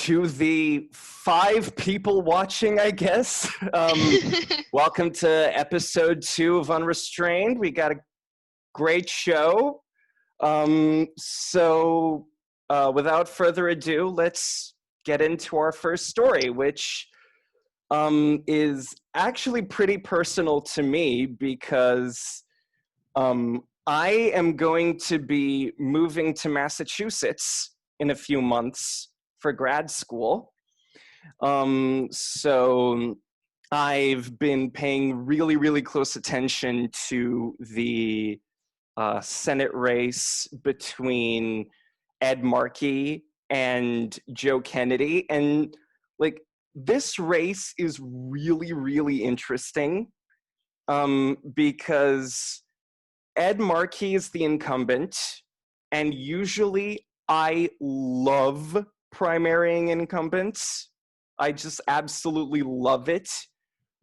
To the 5 people watching, I guess, welcome to episode 2 of Unrestrained. We got a great show. Without further ado, let's get into our first story, which is actually pretty personal to me because I am going to be moving to Massachusetts in a few months for grad school. So I've been paying really, really close attention to the Senate race between Ed Markey and Joe Kennedy. And like, this race is really, really interesting because Ed Markey is the incumbent, and usually I love primarying incumbents. I just absolutely love it.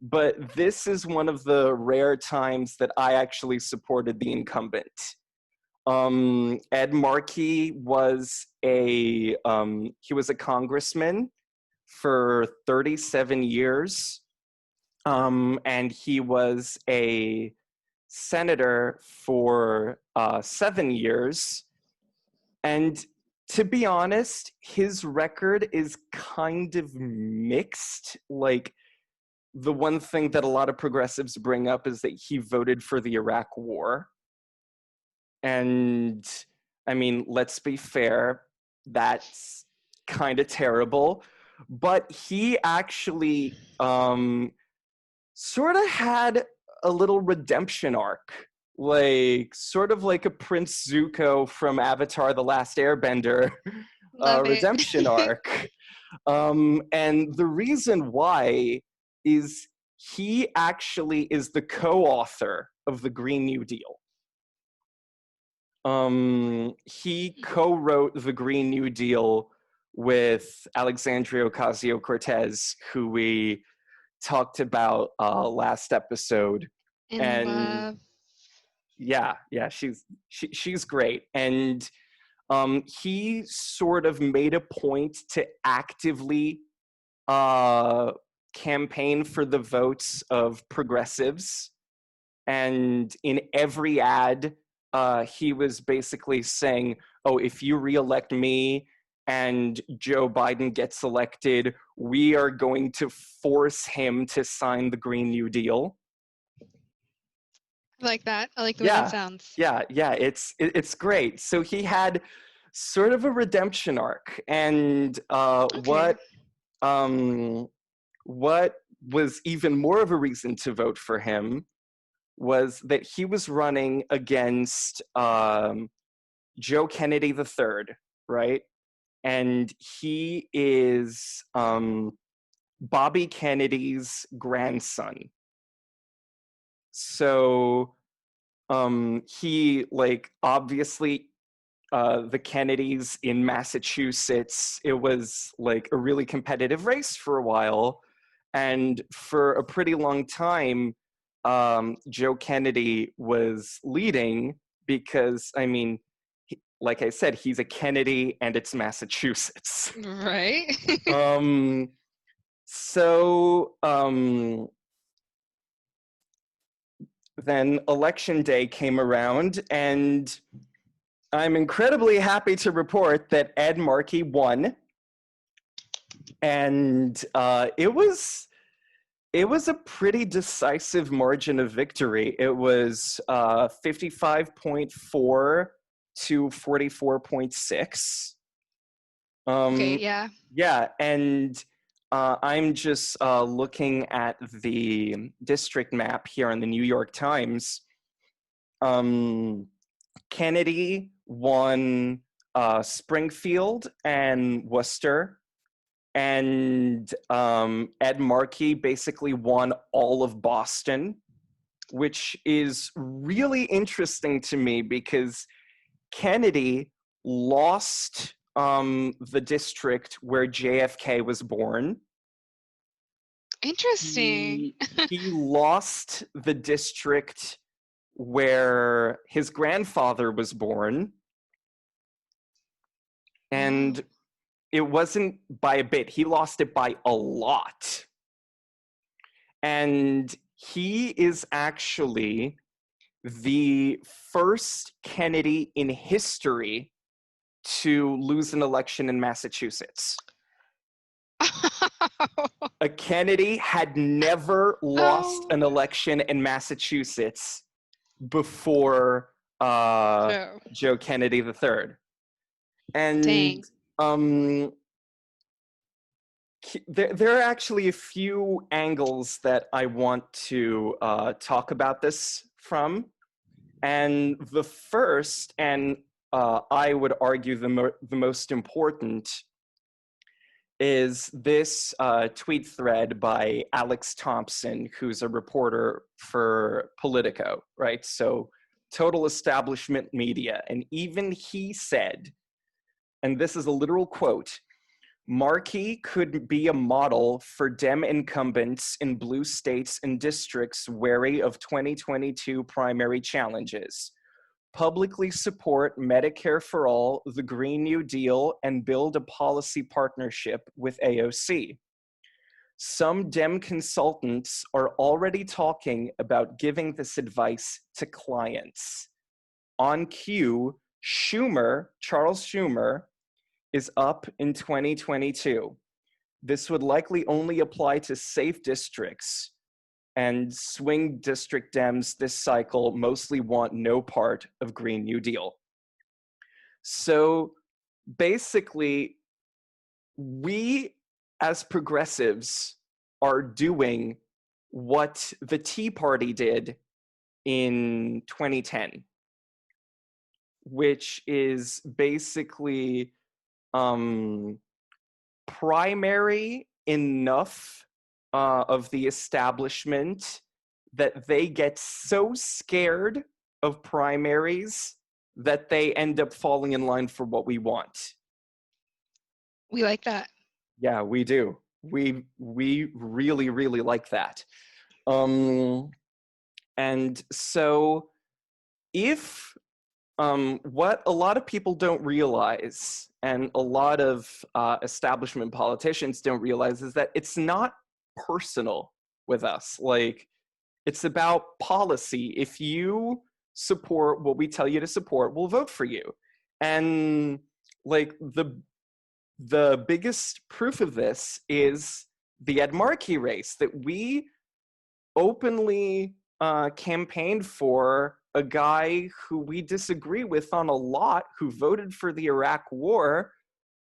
But this is one of the rare times that I actually supported the incumbent. Ed Markey was a congressman for 37 years, and he was a senator for 7 years. And to be honest, his record is kind of mixed. Like, the one thing that a lot of progressives bring up is that he voted for the Iraq War. And, I mean, let's be fair, that's kind of terrible. But he actually sort of had a little redemption arc. Like, sort of like a Prince Zuko from Avatar: The Last Airbender redemption arc. And the reason why is he actually is the co-author of the Green New Deal. He co-wrote the Green New Deal with Alexandria Ocasio-Cortez, who we talked about last episode. And yeah, she's great. And he sort of made a point to actively campaign for the votes of progressives. And in every ad, he was basically saying, oh, if you reelect me and Joe Biden gets elected, we are going to force him to sign the Green New Deal. I like that. I like the way that sounds. Yeah, it's great. So he had sort of a redemption arc, and what was even more of a reason to vote for him was that he was running against Joe Kennedy III, right? And he is Bobby Kennedy's grandson. So he, like, obviously, the Kennedys in Massachusetts, it was like a really competitive race for a while. And for a pretty long time, Joe Kennedy was leading because, I mean, like I said, he's a Kennedy and it's Massachusetts. Right. Then election day came around, and I'm incredibly happy to report that Ed Markey won. And it was a pretty decisive margin of victory. It was 55.4 to 44.6. Okay, yeah. Yeah, and I'm just looking at the district map here on the New York Times. Kennedy won Springfield and Worcester, and Ed Markey basically won all of Boston, which is really interesting to me because Kennedy lost the district where JFK was born. Interesting. He lost the district where his grandfather was born. And it wasn't by a bit. He lost it by a lot. And he is actually the first Kennedy in history to lose an election in Massachusetts. A Kennedy had never lost an election in Massachusetts before Joe Kennedy III. And Dang. there are actually a few angles that I want to talk about this from. And the first, and I would argue the most important, is this tweet thread by Alex Thompson, who's a reporter for Politico, right? So total establishment media. And even he said, and this is a literal quote, Markey could be a model for Dem incumbents in blue states and districts wary of 2022 primary challenges. Publicly support Medicare for All, the Green New Deal, and build a policy partnership with AOC. Some Dem consultants are already talking about giving this advice to clients. On cue, Charles Schumer, is up in 2022. This would likely only apply to safe districts, and swing district Dems this cycle mostly want no part of Green New Deal. So basically, we as progressives are doing what the Tea Party did in 2010, which is basically primary enough of the establishment that they get so scared of primaries that they end up falling in line for what we want. We like that. Yeah, we do. We really, really like that. And so if what a lot of people don't realize, and a lot of establishment politicians don't realize, is that it's not personal with us. Like, it's about policy. If you support what we tell you to support, we'll vote for you. And like the biggest proof of this is the Ed Markey race that we openly campaigned for, a guy who we disagree with on a lot, who voted for the Iraq War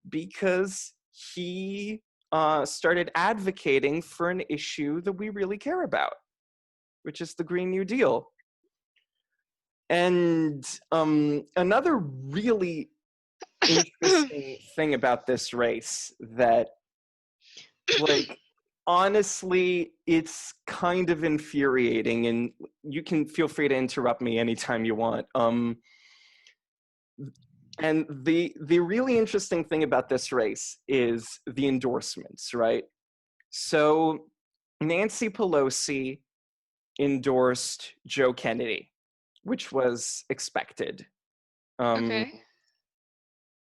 because he started advocating for an issue that we really care about, which is the Green New Deal. And another really interesting thing about this race that, like, honestly, it's kind of infuriating, and you can feel free to interrupt me anytime you want. And the really interesting thing about this race is the endorsements, right? So Nancy Pelosi endorsed Joe Kennedy, which was expected. Okay.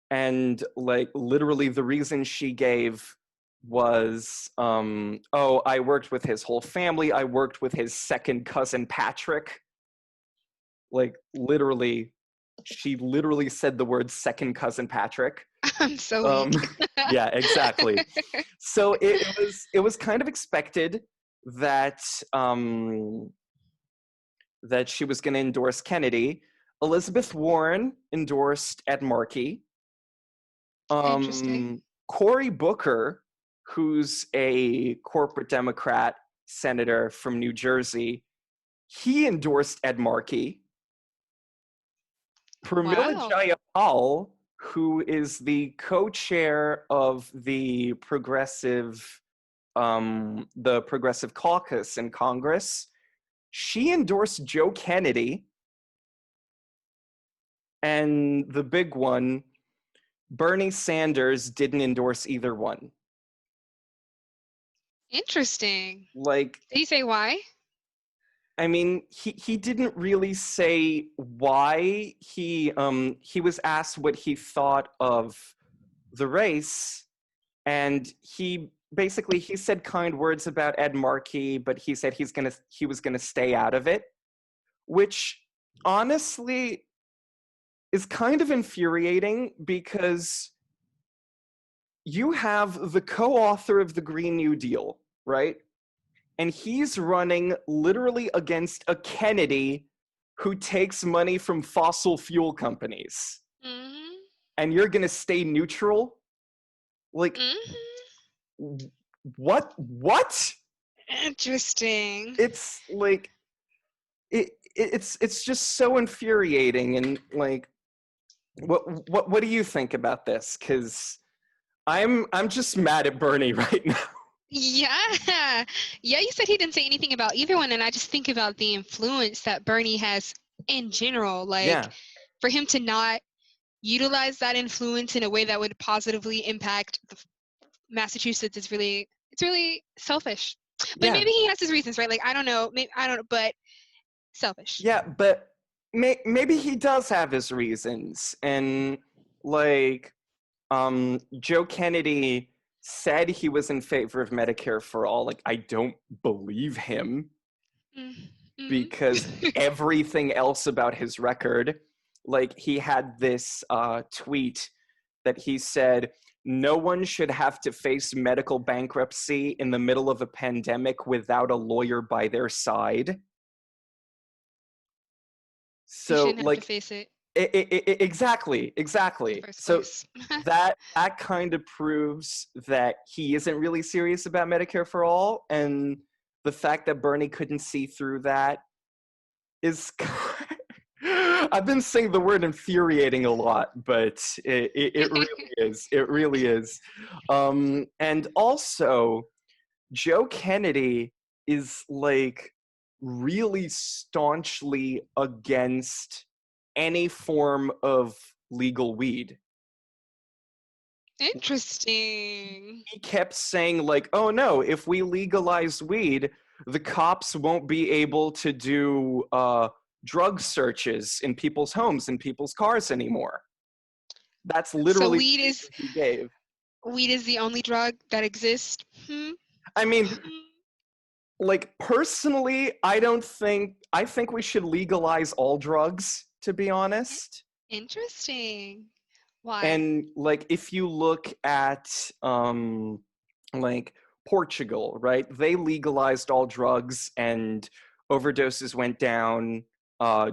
And like literally the reason she gave was, oh, I worked with his whole family. I worked with his second cousin, Patrick. Like literally, she literally said the word second cousin Patrick. I'm so weak. Yeah, exactly. So it was kind of expected that that she was going to endorse Kennedy. Elizabeth Warren endorsed Ed Markey. Interesting. Cory Booker, who's a corporate Democrat senator from New Jersey, he endorsed Ed Markey. Pramila Jayapal, who is the co-chair of the Progressive Caucus in Congress, she endorsed Joe Kennedy. And the big one, Bernie Sanders, didn't endorse either one. Interesting. Like, did he say why? I mean, he didn't really say why. He was asked what he thought of the race, and he said kind words about Ed Markey, but he said he was gonna stay out of it, which honestly is kind of infuriating because you have the co-author of the Green New Deal, right? And he's running literally against a Kennedy who takes money from fossil fuel companies. Mm-hmm. And you're gonna stay neutral? Like, what? Interesting. It's like it's just so infuriating. And like, what do you think about this? Because I'm just mad at Bernie right now. Yeah. Yeah, you said he didn't say anything about either one, and I just think about the influence that Bernie has in general. Like, Yeah. for him to not utilize that influence in a way that would positively impact Massachusetts is really, it's really selfish. But Yeah. maybe he has his reasons, right? Like, I don't know, but selfish. Yeah, but maybe he does have his reasons. And like, Joe Kennedy said he was in favor of Medicare for all. Like, I don't believe him because everything else about his record, like, he had this tweet that he said, no one should have to face medical bankruptcy in the middle of a pandemic without a lawyer by their side. He So, shouldn't have to like, face it. Exactly. In the first So place. that kind of proves that he isn't really serious about Medicare for all, and the fact that Bernie couldn't see through that is. I've been saying the word infuriating a lot, but it really is. It really is. And also, Joe Kennedy is like really staunchly against any form of legal weed. Interesting. He kept saying like, oh no, if we legalize weed, the cops won't be able to do drug searches in people's homes and people's cars anymore. That's So literally the reason he gave. weed is the only drug that exists? I mean, like, personally, I think we should legalize all drugs, to be honest. Interesting. Why? And like, if you look at like Portugal, right? They legalized all drugs and overdoses went down,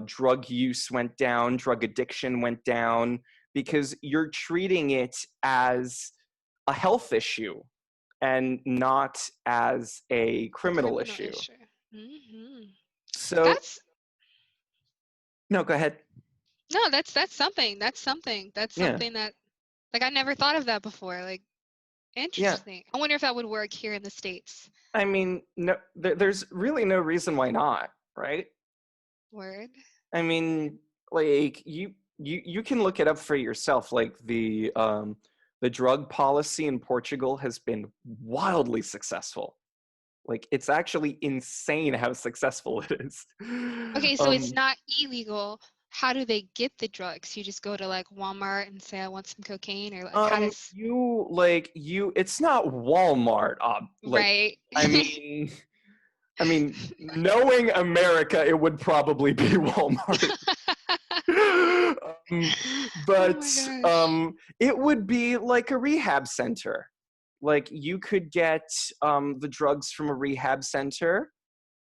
drug use went down, drug addiction went down, because you're treating it as a health issue and not as a criminal issue. Mm-hmm. So, That's no, go ahead. no, that's something. That's something. That's Yeah. something that, like, I never thought of that before. Like, Yeah. interesting. I wonder if that would work here in the States. I mean, no, there's really no reason why not, right? Word. I mean, like, you can look it up for yourself. Like, the drug policy in Portugal has been wildly successful. Like, it's actually insane how successful it is. Okay, so it's not illegal. How do they get the drugs? You just go to like Walmart and say, I want some cocaine, or like how does it's not Walmart. Like, right? I mean, knowing America, it would probably be Walmart. But Oh my gosh. it would be like a rehab center. Like, you could get the drugs from a rehab center,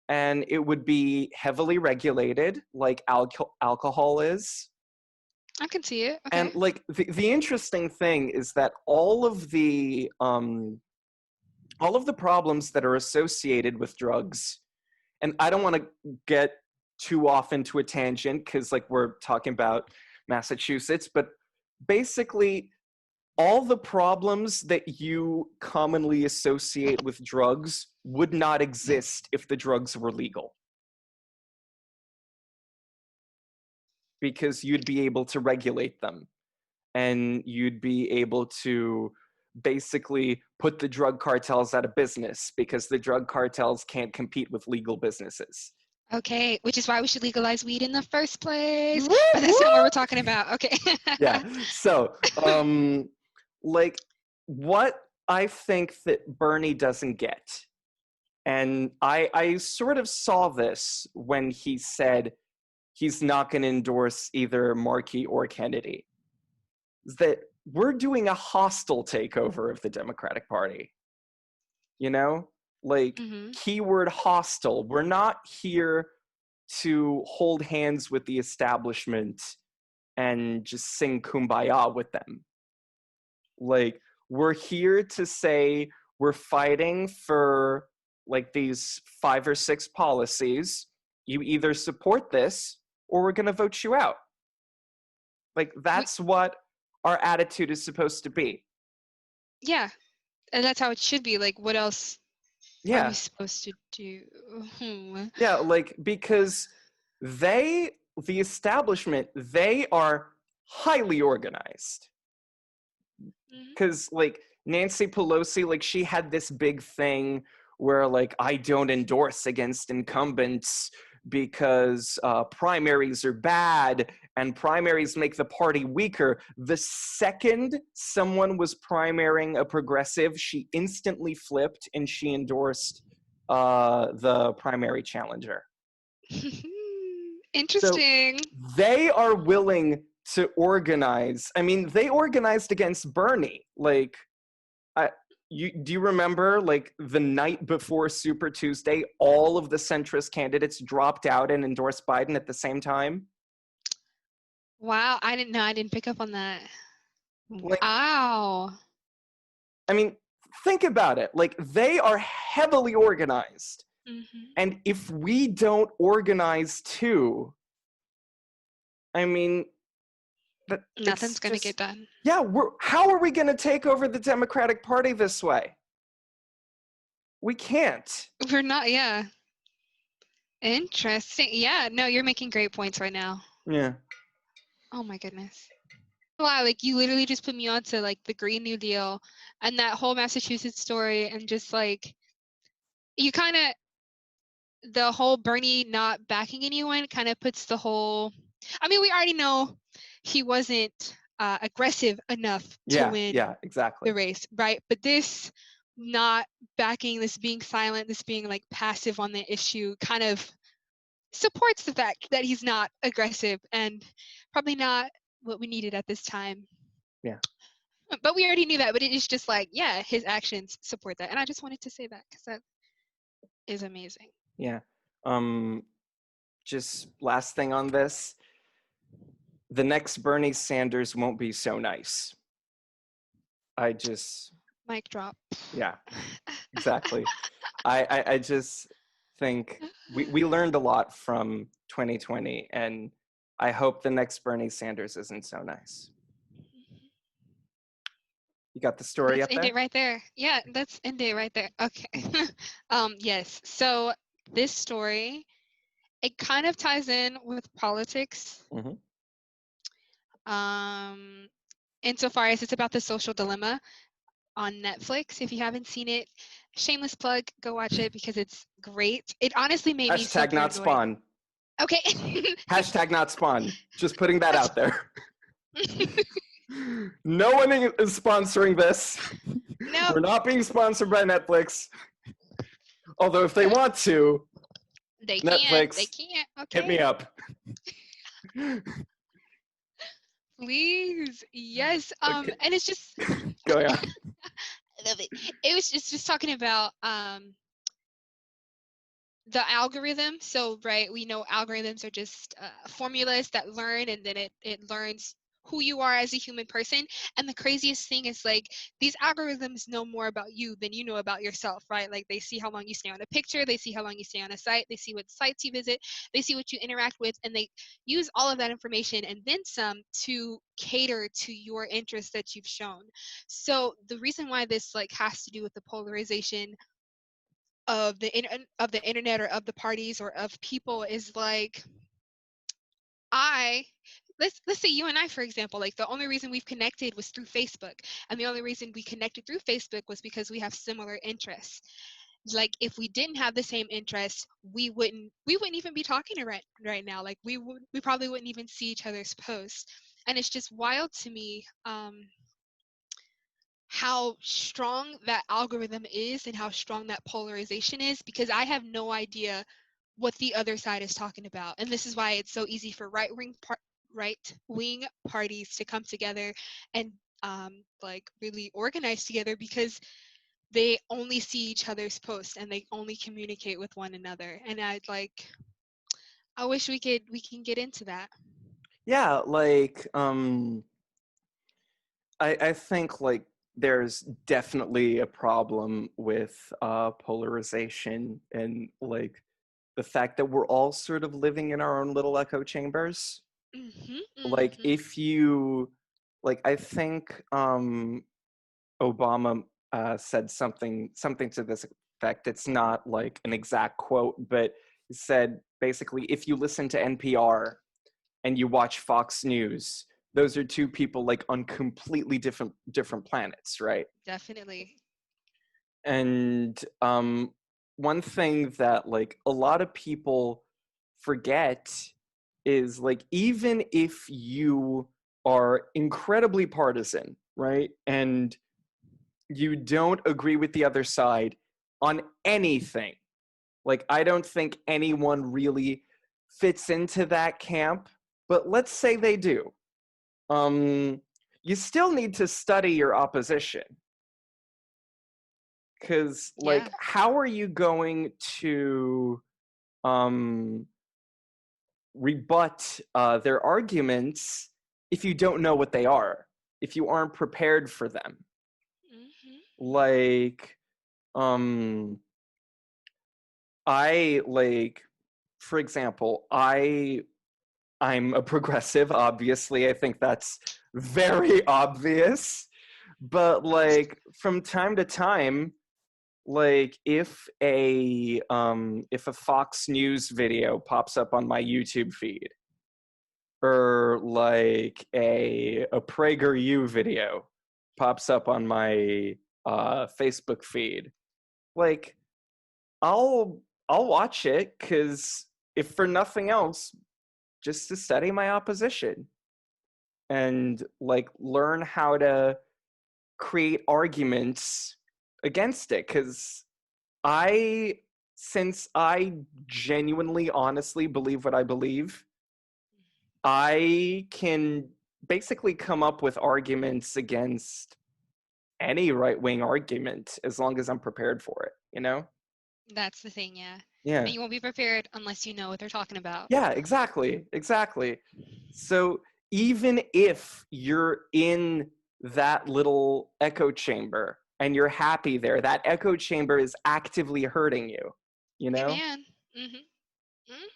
and it would be heavily regulated, like alcohol is. I can see it. Okay. And like, the interesting thing is that all of the problems that are associated with drugs, and I don't want to get too off into a tangent because like we're talking about Massachusetts, but basically all the problems that you commonly associate with drugs would not exist if the drugs were legal. Because you'd be able to regulate them, and you'd be able to basically put the drug cartels out of business because the drug cartels can't compete with legal businesses. Okay, which is why we should legalize weed in the first place. Woo, But that's not what we're talking about. Okay. yeah. So, like, what I think that Bernie doesn't get. And I sort of saw this when he said he's not going to endorse either Markey or Kennedy. That we're doing a hostile takeover of the Democratic Party. You know? Like, keyword hostile. We're not here to hold hands with the establishment and just sing kumbaya with them. Like, we're here to say we're fighting for like these 5 or 6 policies. You either support this or we're going to vote you out. Like, that's what our attitude is supposed to be. Yeah, and that's how it should be. Like, what else are we supposed to do? Yeah, like, because the establishment, they are highly organized. Because, like, Nancy Pelosi, like, she had this big thing where, like, I don't endorse against incumbents because primaries are bad and primaries make the party weaker. The second someone was primarying a progressive, she instantly flipped and she endorsed the primary challenger. Interesting. So they are willing to organize. I mean, they organized against Bernie. Like, do you remember, like, the night before Super Tuesday, all of the centrist candidates dropped out and endorsed Biden at the same time? Wow, I didn't know. I didn't pick up on that. Like, wow. I mean, think about it. Like, they are heavily organized. And if we don't organize too, I mean, nothing's going to get done. Yeah, how are we going to take over the Democratic Party this way? We can't. We're not, yeah. Interesting. Yeah, no, you're making great points right now. Yeah. Oh my goodness. Wow, like you literally just put me on to like the Green New Deal and that whole Massachusetts story, and just like you kind of, the whole Bernie not backing anyone kind of puts the whole, I mean, we already know he wasn't aggressive enough to win exactly. the race, right? But this not backing, this being silent, this being like passive on the issue kind of supports the fact that he's not aggressive, and probably not what we needed at this time. Yeah. But we already knew that, but it is just like, yeah, his actions support that. And I just wanted to say that because that is amazing. Yeah. Just last thing on this. The next Bernie Sanders won't be so nice. Mic drop. Yeah, exactly. I just think we learned a lot from 2020, and I hope the next Bernie Sanders isn't so nice. You got the story Let's up there? end it right there. Yeah, let's end it right there. Okay. Yes. So this story, it kind of ties in with politics. Insofar as it's about the social dilemma on Netflix. If you haven't seen it, shameless plug, go watch it because it's great. It honestly made me super not annoyed. Spawn. Okay. Hashtag not Spawn. Just putting that out there. No one is sponsoring this. No. We're not being sponsored by Netflix. Although if they want to, Netflix, they can't. Okay. hit me up. Please. Yes. Okay. And it's just Go on. I love it. It was just talking about the algorithm. So, right, we know algorithms are just formulas that learn, and then it learns who you are as a human person. And the craziest thing is, like, these algorithms know more about you than you know about yourself, right? Like, they see how long you stay on a picture, they see how long you stay on a site, they see what sites you visit, they see what you interact with, and they use all of that information and then some to cater to your interests that you've shown. So the reason why this like has to do with the polarization of the internet or of the parties or of people is like, let's say you and I, for example, like the only reason we've connected was through Facebook, and the only reason we connected through Facebook was because we have similar interests. Like, if we didn't have the same interests, we wouldn't even be talking right now. Like, we probably wouldn't even see each other's posts. And it's just wild to me how strong that algorithm is and how strong that polarization is, because I have no idea what the other side is talking about. And this is why it's so easy for right-wing parties to come together and like really organize together, because they only see each other's posts and they only communicate with one another. And I wish we can get into that. Yeah, like I think like there's definitely a problem with polarization and like the fact that we're all sort of living in our own little echo chambers. Mhm. Like Mhm. if you like I think Obama said something to this effect. It's not like an exact quote, but he said basically if you listen to NPR and you watch Fox News, those are two people like on completely different planets, right? Definitely. And one thing that like a lot of people forget is like even if you are incredibly partisan, right? And you don't agree with the other side on anything. Like I don't think anyone really fits into that camp, but let's say they do. Um you still need to study your opposition, cuz like Yeah. how are you going to um rebut their arguments if you don't know what they are, if you aren't prepared for them? Mhm. Mhm. Like um I like, for example, I'm a progressive, obviously. I think that's very obvious. But like from time to time, like if a Fox News video pops up on my YouTube feed, or like a PragerU video pops up on my Facebook feed, like I'll I'll watch it because if for nothing else, just to study my opposition and like learn how to create arguments against it. Because I, since I genuinely, honestly believe what I believe, I can basically come up with arguments against any right wing argument as long as I'm prepared for it, you know? That's the thing, yeah. Yeah. And you won't be prepared unless you know what they're talking about. Yeah, exactly. Exactly. So even if you're in that little echo chamber and you're happy there, that echo chamber is actively hurting you, you know? Amen. Mhm. Mhm.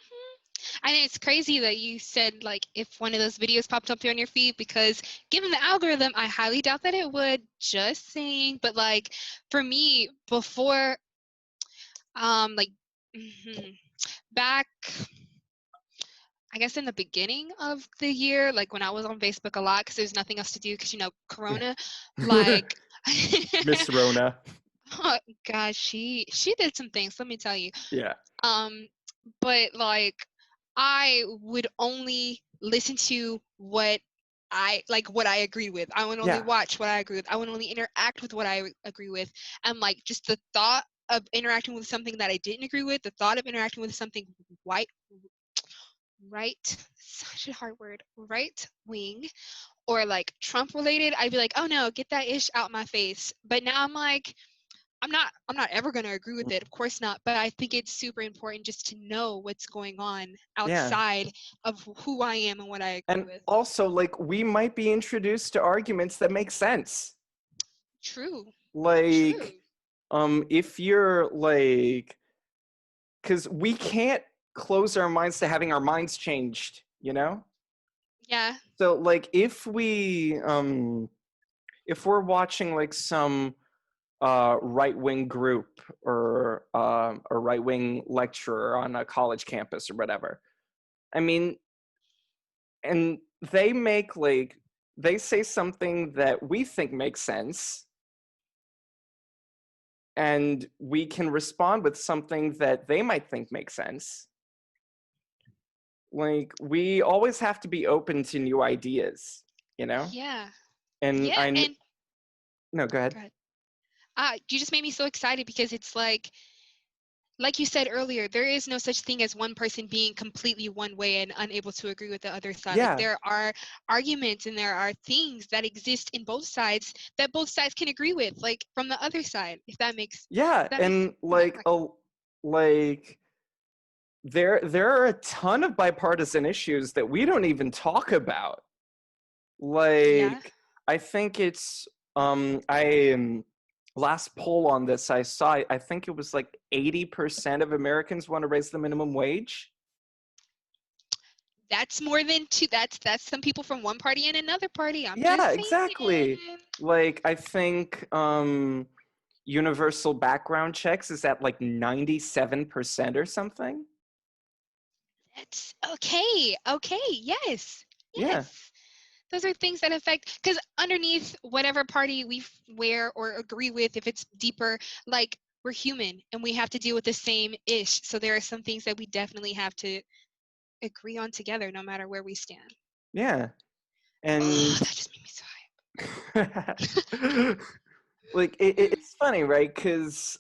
I think it's crazy that you said like if one of those videos popped up on your feed, because given the algorithm, I highly doubt that it would. Just saying, but like for me, before like mhm, back, I guess in the beginning of the year, like when I was on Facebook a lot because there's nothing else to do because Corona, like. Miss Rona. Oh, gosh, she did some things. Let me tell you. Yeah. Um, but like I would only listen to what I agree with. I would only Yeah. watch what I agree with. I would only interact with what I agree with. And like just the thought of interacting with something that I didn't agree with, the thought of interacting with something white right such a hard word, right wing or like Trump related, I'd be like, oh no, get that ish out my face. But now I'm like, I'm not ever going to agree with it, of course not, but I think it's super important just to know what's going on Yeah. outside of who I am and what I agree And with. also, like, we might be introduced to arguments that make sense. True. Like, True. if you're like, because we can't close our minds to having our minds changed, you know? Yeah. So like if we're watching like some right-wing group or a right-wing lecturer on a college campus or whatever, I mean, and they make like they say something that we think makes sense, and we can respond with something that they might think makes sense. Like we always have to be open to new ideas, you know? Yeah. And Yeah. I And No, go ahead. Go ahead. You just made me so excited because it's like you said earlier, there is no such thing as one person being completely one way and unable to agree with the other side. Like Yeah, there are arguments and there are things that exist in both sides that both sides can agree with, like from the other side, yeah, that makes and yeah, like okay. like there are a ton of bipartisan issues that we don't even talk about. Yeah. Like, I think it's I last poll on this I saw, I think it was like 80% of Americans want to raise the minimum wage. That's more than two. That's some people from one party and another party. I'm Yeah, just exactly. saying. Like, I think universal background checks is at like 97% or something. That's okay. Okay. Yes. Yeah. Yes. Those are things that affect, because underneath whatever party we wear or agree with, if it's deeper, like we're human and we have to deal with the same ish. So there are some things that we definitely have to agree on together, no matter where we stand. Yeah. Oh, And that just made me so like hyped. it's funny, right? Because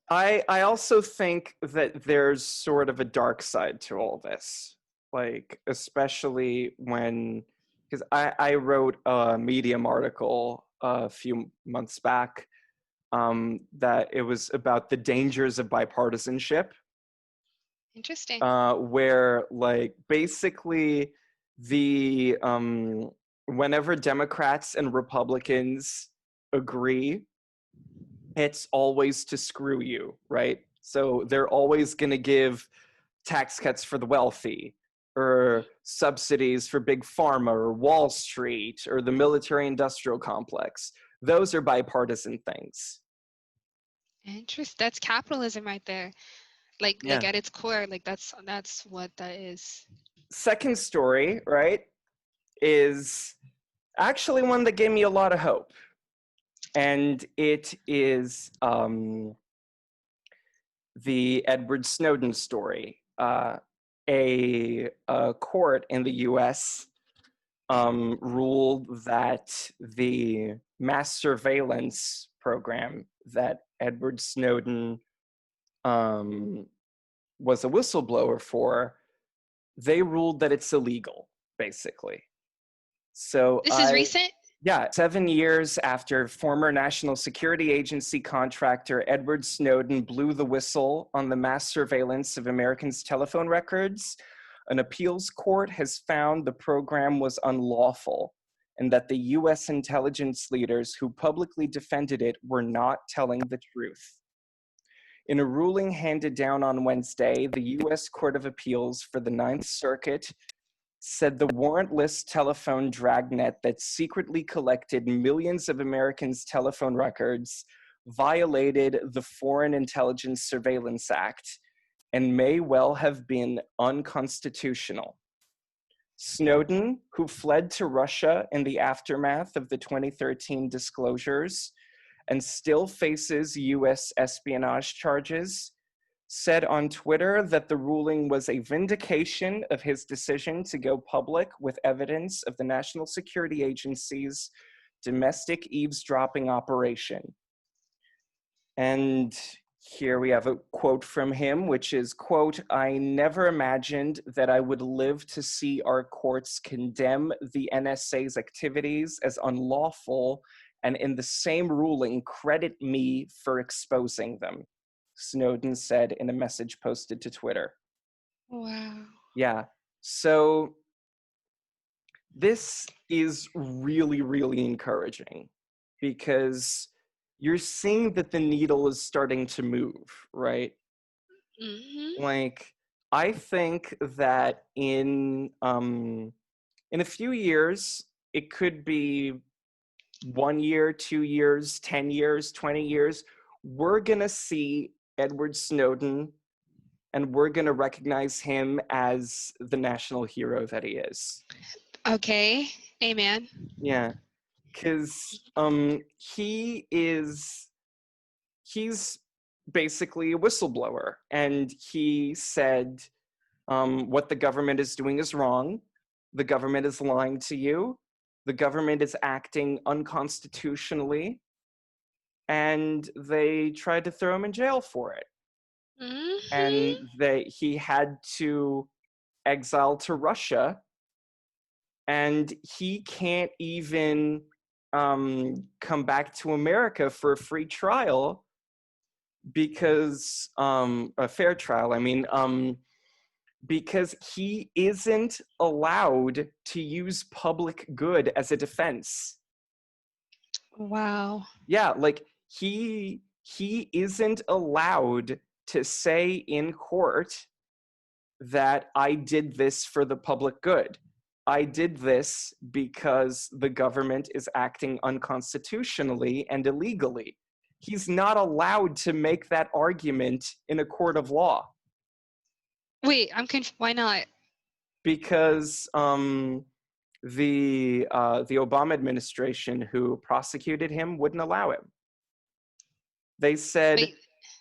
I also think that there's sort of a dark side to all this, like especially when, because I wrote a Medium article a few months back, that it was about the dangers of bipartisanship, Interesting. where like basically the whenever Democrats and Republicans agree, it's always to screw you, right? So they're always going to give tax cuts for the wealthy, or subsidies for big pharma or Wall Street or the military industrial complex. Those are bipartisan things. That's capitalism right there. Like Yeah. at its core, like that's what that is. Second story, right, is actually one that gave me a lot of hope. And it is the Edward Snowden story. A court in the US ruled that the mass surveillance program that Edward Snowden was a whistleblower for, they ruled that it's illegal, basically. So This is recent. yeah, 7 years after former National Security Agency contractor Edward Snowden blew the whistle on the mass surveillance of Americans' telephone records, an appeals court has found the program was unlawful and that the US intelligence leaders who publicly defended it were not telling the truth. In a ruling handed down on Wednesday, the US Court of Appeals for the Ninth Circuit said the warrantless telephone dragnet that secretly collected millions of Americans' telephone records violated the Foreign Intelligence Surveillance Act and may well have been unconstitutional. Snowden, who fled to Russia in the aftermath of the 2013 disclosures and still faces US espionage charges, said on Twitter that the ruling was a vindication of his decision to go public with evidence of the National Security Agency's domestic eavesdropping operation. And here we have a quote from him, which is, quote, "I never imagined that I would live to see our courts condemn the NSA's activities as unlawful and in the same ruling credit me for exposing them," Snowden said in a message posted to Twitter. Wow. Yeah. So this is really, really encouraging because you're seeing that the needle is starting to move, right? Hmm. Like, I think that in a few years, it could be 1 year, 2 years, 10 years, 20 years, we're gonna see Edward Snowden and we're gonna recognize him as the national hero that he is. Okay. Amen. Yeah, because he's basically a whistleblower, and he said what the government is doing is wrong. The government is lying to you. the government is acting unconstitutionally, and they tried to throw him in jail for it. And he had to exile to Russia, and he can't even come back to America for a free trial because a fair trial. I mean, because he isn't allowed to use public good as a defense. Wow. Yeah, like he isn't allowed to say in court that I did this for the public good. I did this because the government is acting unconstitutionally and illegally. He's not allowed to make that argument in a court of law. Wait, why not? Because the Obama administration who prosecuted him wouldn't allow him. They said, Wait.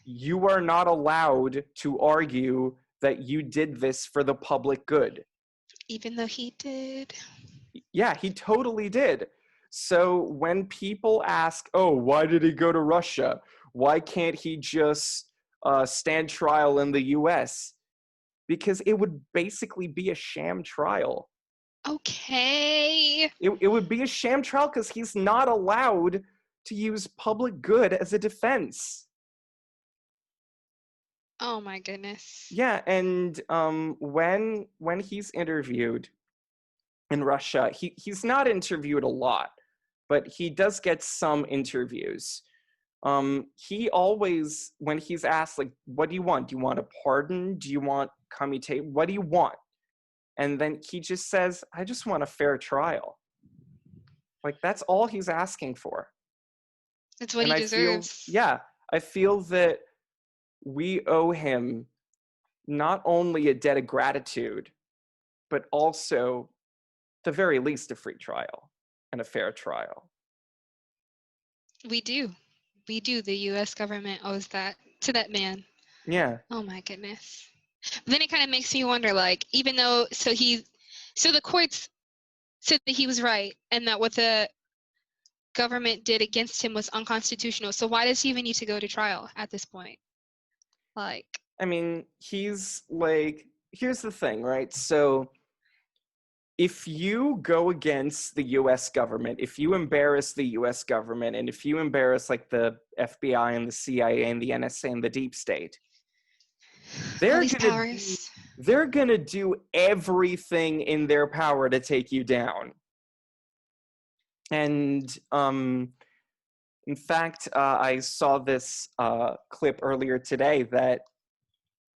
You are not allowed to argue that you did this for the public good. Even though he did. Yeah, he totally did. So when people ask, oh, why did he go to Russia? Why can't he just stand trial in the US? Because it would basically be a sham trial. Okay. It would be a sham trial because he's not allowed to use public good as a defense. Oh my goodness. Yeah, and when he's interviewed in Russia, he's not interviewed a lot, but he does get some interviews. He always, when he's asked, like, what do you want? Do you want a pardon? Do you want commutate? What do you want? And then he just says, I just want a fair trial. Like, that's all he's asking for. That's what he deserves. I feel that we owe him not only a debt of gratitude, but also, at the very least, a free trial and a fair trial. We do. The U.S. government owes that to that man. Yeah. Oh my goodness. Then it kind of makes me wonder, like, even though, so the courts said that he was right and that what the government did against him was unconstitutional. So why does he even need to go to trial at this point? Like, I mean, here's the thing, right? So if you go against the US government, if you embarrass the US government, and if you embarrass like the FBI and the CIA and the NSA and the deep state, they're gonna do everything in their power to take you down. And in fact, I saw this clip earlier today that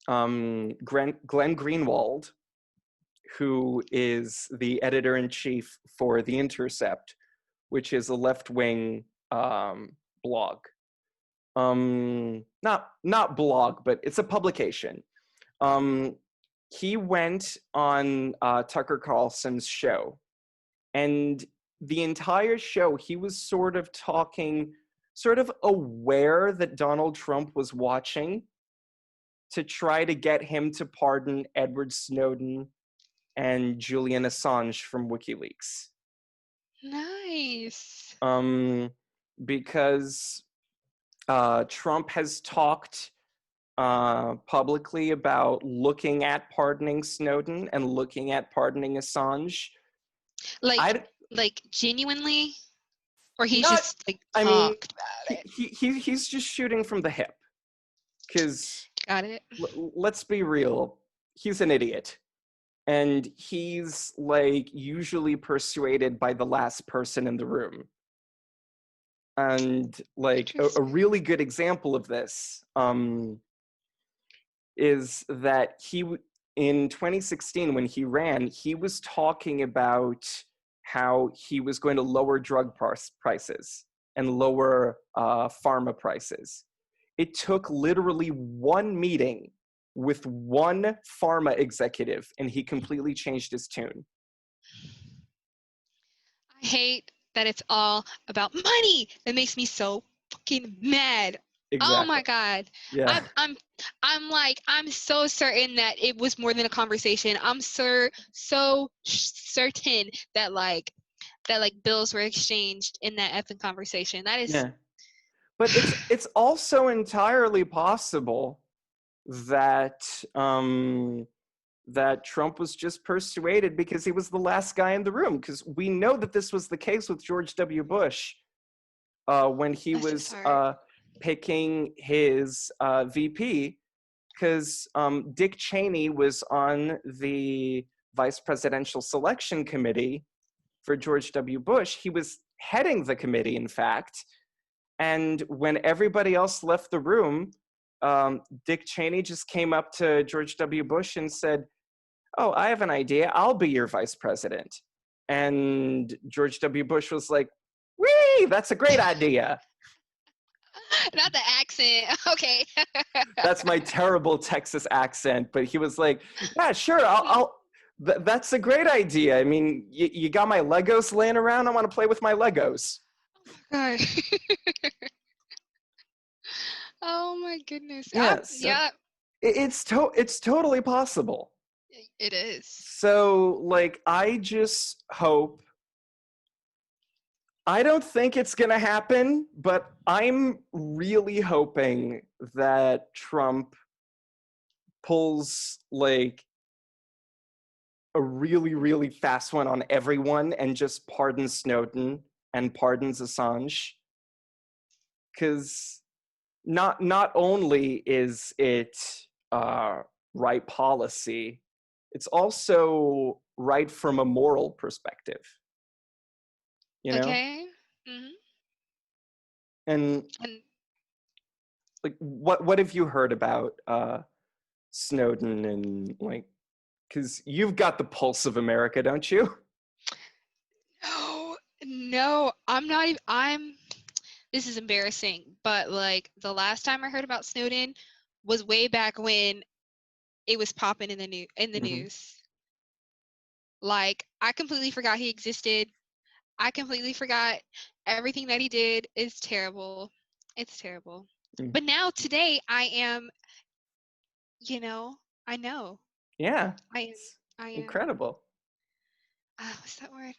Glenn Greenwald, who is the editor-in-chief for The Intercept, which is a left-wing blog. Not blog, but it's a publication. He went on Tucker Carlson's show, and the entire show, he was sort of aware that Donald Trump was watching to try to get him to pardon Edward Snowden and Julian Assange from WikiLeaks. Nice. Because Trump has talked publicly about looking at pardoning Snowden and looking at pardoning Assange. Like genuinely, or he's just like talked about it. He's just shooting from the hip. Because got it. Let's be real, he's an idiot. And he's like usually persuaded by the last person in the room. And like a really good example of this is that in 2016, when he ran, he was talking about how he was going to lower drug prices and lower pharma prices. It took literally one meeting with one pharma executive, and he completely changed his tune. I hate that it's all about money. That makes me so fucking mad. Exactly. Oh my God. Yeah. I'm so certain that it was more than a conversation. I'm so certain that like that like bills were exchanged in that effing conversation. That is. Yeah. But it's also entirely possible that that Trump was just persuaded because he was the last guy in the room. Because we know that this was the case with George W. Bush when he Bless his was heart. picking his VP. Because Dick Cheney was on the Vice Presidential Selection Committee for George W. Bush. He was heading the committee, in fact. And when everybody else left the room, Dick Cheney just came up to George W. Bush and said, "Oh, I have an idea. I'll be your vice president." And George W. Bush was like, "Wee, that's a great idea." Not the accent. Okay. That's my terrible Texas accent, but he was like, "Yeah, sure, I'll that's a great idea. I mean, you got my Legos laying around. I want to play with my Legos." God. Oh my goodness. Yeah, so Yeah, it's totally possible. it is. So, like, I just hope. I don't think it's going to happen, but I'm really hoping that Trump pulls, like, a really, really fast one on everyone and just pardons Snowden and pardons Assange. Because not only is it right policy, it's also right from a moral perspective, you know? Okay. Hmm. And And like, what have you heard about Snowden and like, because you've got the pulse of America, don't you? no, no, I'm not even. This is embarrassing, but like the last time I heard about Snowden was way back when it was popping in the Mm-hmm. news. Like I completely forgot he existed. I completely forgot everything that he did is terrible. It's terrible. Mm. But now today I am, you know, I know. Yeah, I am it's I am incredible. what's that word?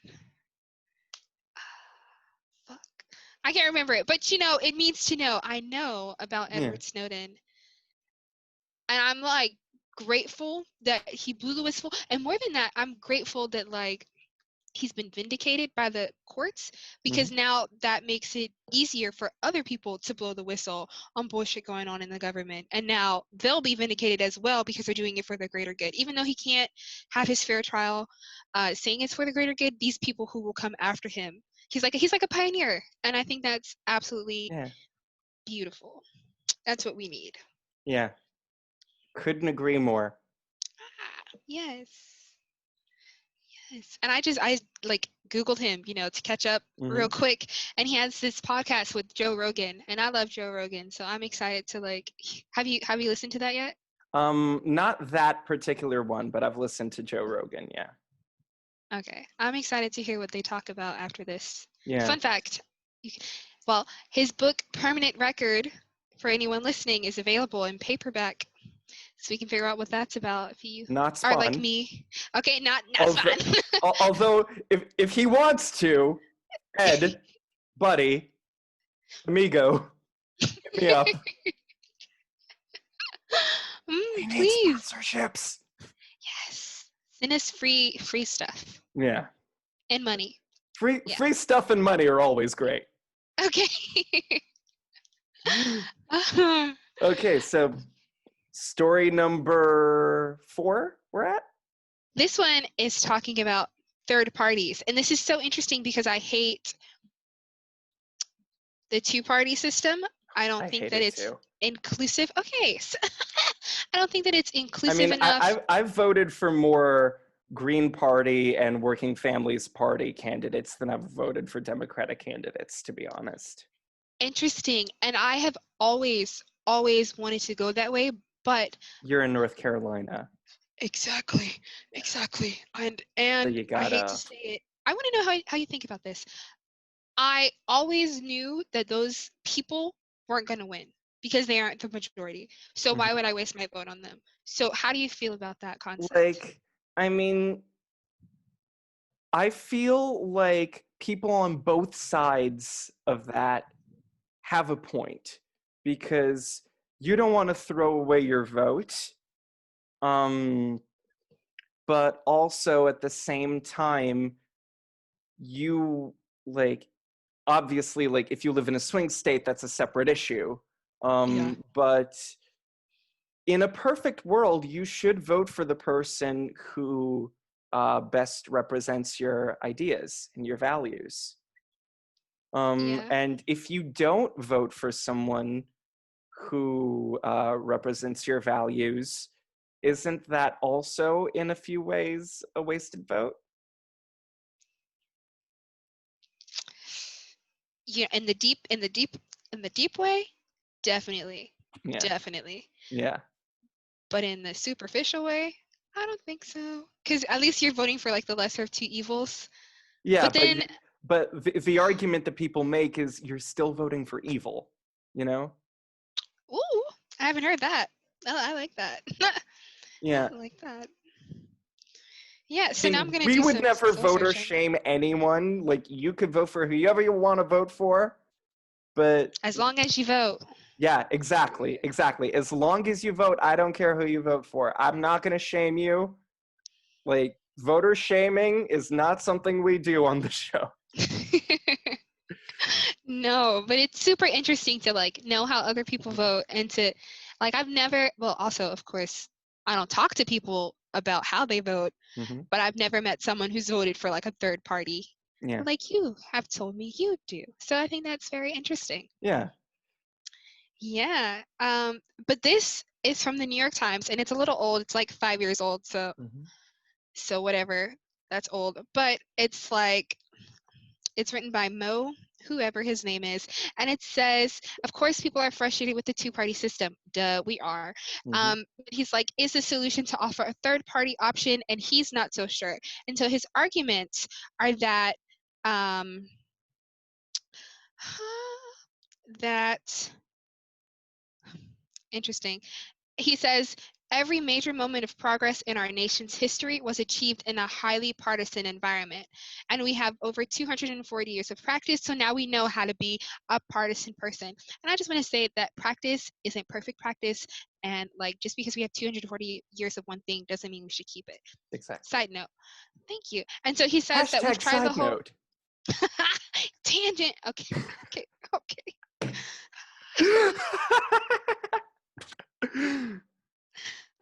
Fuck. I can't remember it, but you know, it means to know. I know about Yeah. Edward Snowden. And I'm like grateful that he blew the whistle. And more than that, I'm grateful that like he's been vindicated by the courts because Mm-hmm. now that makes it easier for other people to blow the whistle on bullshit going on in the government. And now they'll be vindicated as well because they're doing it for the greater good. Even though he can't have his fair trial saying it's for the greater good, these people who will come after him, he's like a pioneer. And I think that's absolutely Yeah. beautiful. That's what we need. Yeah. Couldn't agree more. Yes. Yes. And I like Googled him, you know, to catch up Mm-hmm. real quick. And he has this podcast with Joe Rogan. And I love Joe Rogan. So I'm excited to like have you listened to that yet? Not that particular one, but I've listened to Joe Rogan. Yeah. Okay. I'm excited to hear what they talk about after this. Yeah. Fun fact. You can, well, his book Permanent Record, for anyone listening, is available in paperback. So we can figure out what that's about if you Not are like Spawn. me. Okay, not Although, fun. although if he wants to, Ed, buddy, amigo, hit me up. I need Please. sponsorships. Yes. Send us free stuff Yeah. and money. Free Yeah. free stuff and money are always great. Okay. Okay, so story number 4 we're at? This one is talking about third parties. And this is so interesting because I hate the two-party system. I don't think hate that it it's too. inclusive. Okay. So I don't think that it's I inclusive mean, enough. I've voted for more Green Party and Working Families Party candidates than I've voted for Democratic candidates, to be honest. Interesting. And I have always wanted to go that way, but You're in North Carolina, exactly. And so you I hate to gotta. say it. I want to know how you think about this. I always knew that those people weren't going to win because they aren't the majority. So why would I waste my vote on them? So how do you feel about that concept? Like, I mean, I feel like people on both sides of that have a point, because you don't want to throw away your vote, but also at the same time, you like obviously, like, if you live in a swing state, that's a separate issue. Yeah. But in a perfect world, you should vote for the person who best represents your ideas and your values. Yeah. And if you don't vote for someone who represents your values, isn't that also, in a few ways, a wasted vote? Yeah, in the deep way, definitely. Yeah, Definitely. yeah, But in the superficial way, I don't think so. Because at least you're voting for like the lesser of two evils. yeah. But But then, the argument that people make is you're still voting for evil. You know? ooh, I haven't heard that. I like that. I Yeah. like that. Yeah, I so now I'm mean, gonna we do would some never soul vote or searching. shame anyone. Like, you could vote for whoever you want to vote for, but As long as you vote. yeah, exactly, exactly. As long as you vote, I don't care who you vote for. I'm not going to shame you. Like, voter shaming is not something we do on the show. No, but it's super interesting to like know how other people vote and to like also of course I don't talk to people about how they vote, Hmm. but I've never met someone who's voted for like a third party Yeah, like you have told me you do. So I think that's very interesting. yeah. Yeah. But this is from the New York Times and it's a little old. It's like 5 years old, Hmm. so whatever. That's old. But it's written by Mo, whoever his name is, and it says, of course, people are frustrated with the two-party system. Duh, we are. Hmm. He's like, is the solution to offer a third-party option? And he's not so sure. And so his arguments are that that interesting. He says, every major moment of progress in our nation's history was achieved in a highly partisan environment. And we have over 240 years of practice, so now we know how to be a partisan person. And I just want to say that practice isn't perfect practice. And like, just because we have 240 years of one thing doesn't mean we should keep it. Exactly. Side note. Thank you. And so he says that we've Hashtag tried the side whole note. tangent. Okay, okay, okay.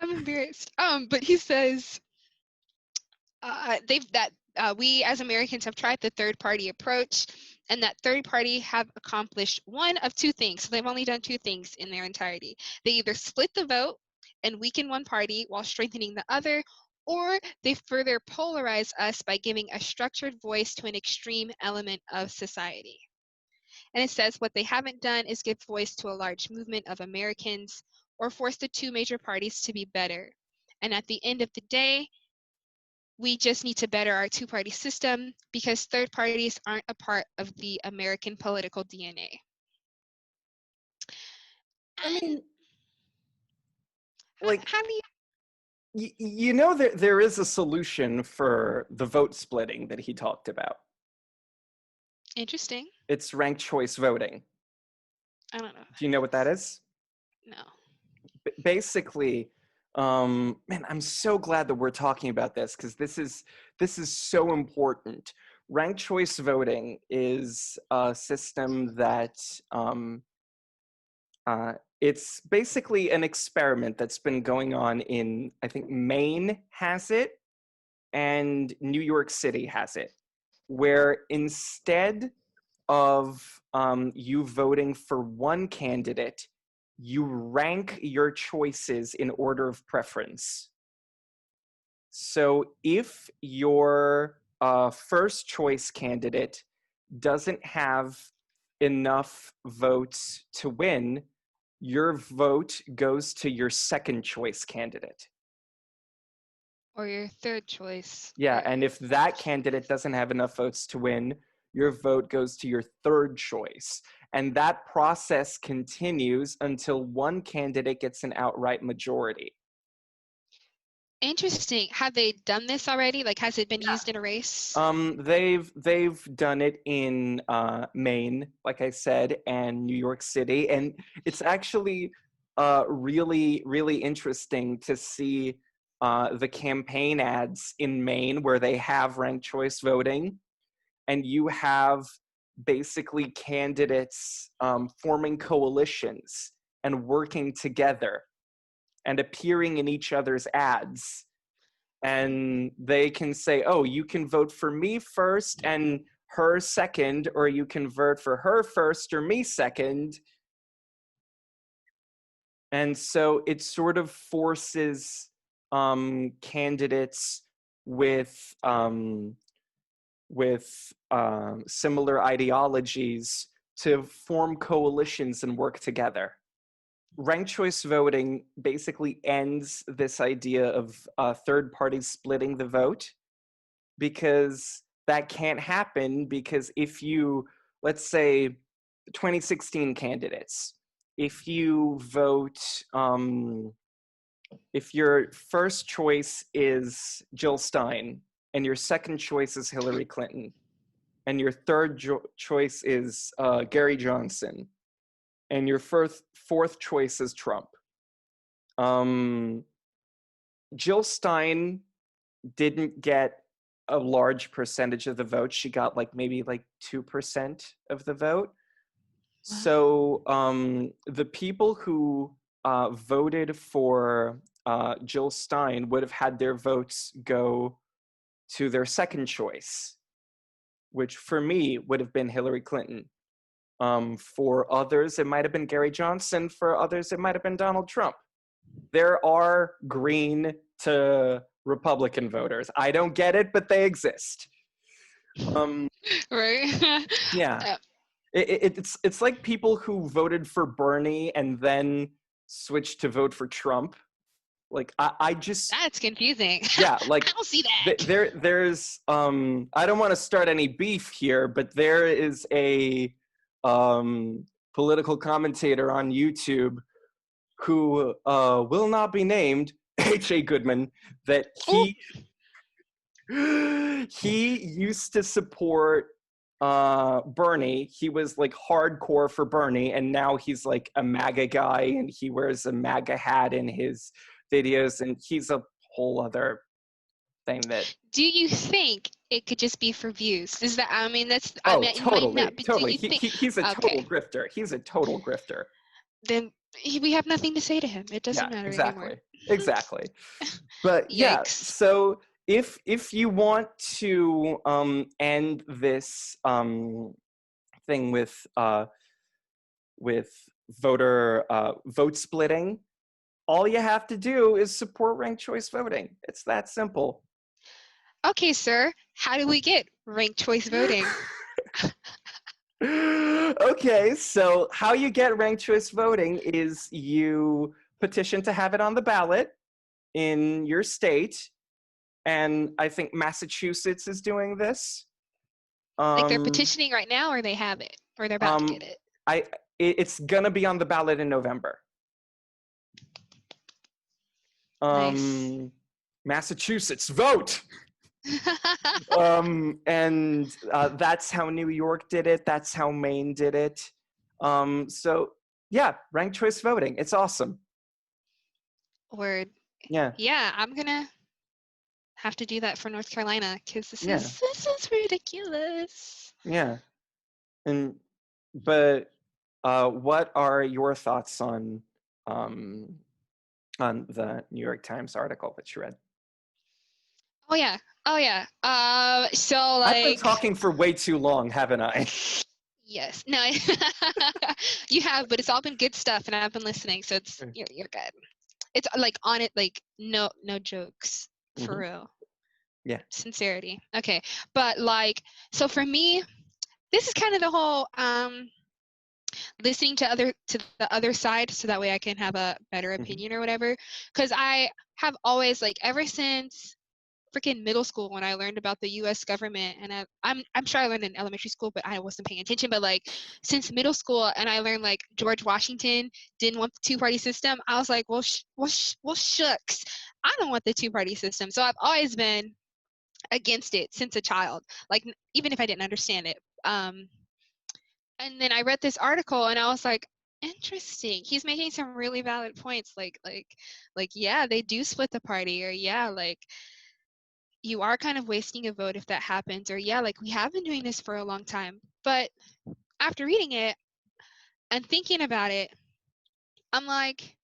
I'm embarrassed. But he says we as Americans have tried the third party approach, and that third party have accomplished one of two things. So they've only done two things in their entirety. They either split the vote and weaken one party while strengthening the other, or they further polarize us by giving a structured voice to an extreme element of society. And it says what they haven't done is give voice to a large movement of Americans or force the two major parties to be better. And at the end of the day, we just need to better our two-party system because third parties aren't a part of the American political DNA. I And mean, how, like, how do you? you know, there is a solution for the vote splitting that he talked about. Interesting. It's ranked choice voting. I don't know. Do you know what that is? No. Basically, man, I'm so glad that we're talking about this, because this is so important. Ranked choice voting is a system that it's basically an experiment that's been going on in, I think, Maine has it, and New York City has it, where instead of you voting for one candidate, you rank your choices in order of preference. So if your first choice candidate doesn't have enough votes to win, your vote goes to your second choice candidate. Or your third choice. Yeah, Or and if that candidate doesn't have enough votes to win, your vote goes to your third choice. And that process continues until one candidate gets an outright majority. Interesting. Have they done this already? Like, has it been Yeah. used in a race? They've done it in Maine, like I said, and New York City, and it's actually really really interesting to see the campaign ads in Maine where they have ranked choice voting, and you have basically candidates forming coalitions and working together and appearing in each other's ads, and they can say, oh, you can vote for me first and her second, or you can vote for her first or me second. And so it sort of forces candidates with similar ideologies to form coalitions and work together. Ranked choice voting basically ends this idea of third parties splitting the vote, because that can't happen. Because if you, let's say 2016 candidates, if you vote, if your first choice is Jill Stein and your second choice is Hillary Clinton and your third choice is Gary Johnson and your fourth choice is Trump, Jill Stein didn't get a large percentage of the vote. She got like maybe like 2% of the vote. So the people who voted for Jill Stein would have had their votes go to their second choice, which for me would have been Hillary Clinton. For others, it might have been Gary Johnson. For others, it might have been Donald Trump. There are green to Republican voters. I don't get it, but they exist. Right? Yeah. It's like people who voted for Bernie and then switched to vote for Trump. Like I just, That's confusing. yeah, I like don't see that. there's I don't want to start any beef here, but there is a political commentator on YouTube who will not be named, H.A. Goodman, that Oh, he used to support Bernie. He was like hardcore for Bernie, and now he's like a MAGA guy, and he wears a MAGA hat in his videos, and he's a whole other thing that. do you think it could just be for views? Is that, I mean, that's, I Oh, mean, it might totally, not, but do totally. you think, He's a total okay, grifter. He's a total grifter. then we have nothing to say to him. It Yeah, doesn't matter anymore. exactly. But yeah, Yikes. so if you want to end this thing with vote splitting, all you have to do is support ranked choice voting. It's that simple. Okay, sir, how do we get ranked choice voting? Okay, so how you get ranked choice voting is you petition to have it on the ballot in your state, and I think Massachusetts is doing this. Like they're Um, petitioning right now, or they have it, or they're about to get it? it's gonna be on the ballot in November. Nice. Massachusetts, vote! And that's how New York did it. That's how Maine did it. So yeah, ranked choice voting. It's awesome. Word. Yeah. Yeah, I'm gonna have to do that for North Carolina because Yeah. this is ridiculous. Yeah. And but what are your thoughts on the New York Times article that you read? Oh yeah. Oh yeah. So I've been like, talking for way too long, haven't I? yes. No, you have, but it's all been good stuff, and I've been listening, so it's you're good. It's like on it, like no jokes, for Mm-hmm. real. Yeah. Sincerity. Okay, but like, so for me, this is kind of the whole listening to the other side, so that way I can have a better opinion or whatever. Because I have always, like, ever since freaking middle school, when I learned about the U.S. government, and I'm sure I learned in elementary school, but I wasn't paying attention. But like, since middle school, and I learned like George Washington didn't want the two-party system, I was like, well, shucks. I don't want the two-party system. So I've always been against it since a child, like even if I didn't understand it. And then I read this article and I was like, interesting. He's making some really valid points. Like, yeah, they do split the party, or yeah, like you are kind of wasting a vote if that happens, or yeah, like we have been doing this for a long time. But after reading it and thinking about it, I'm like,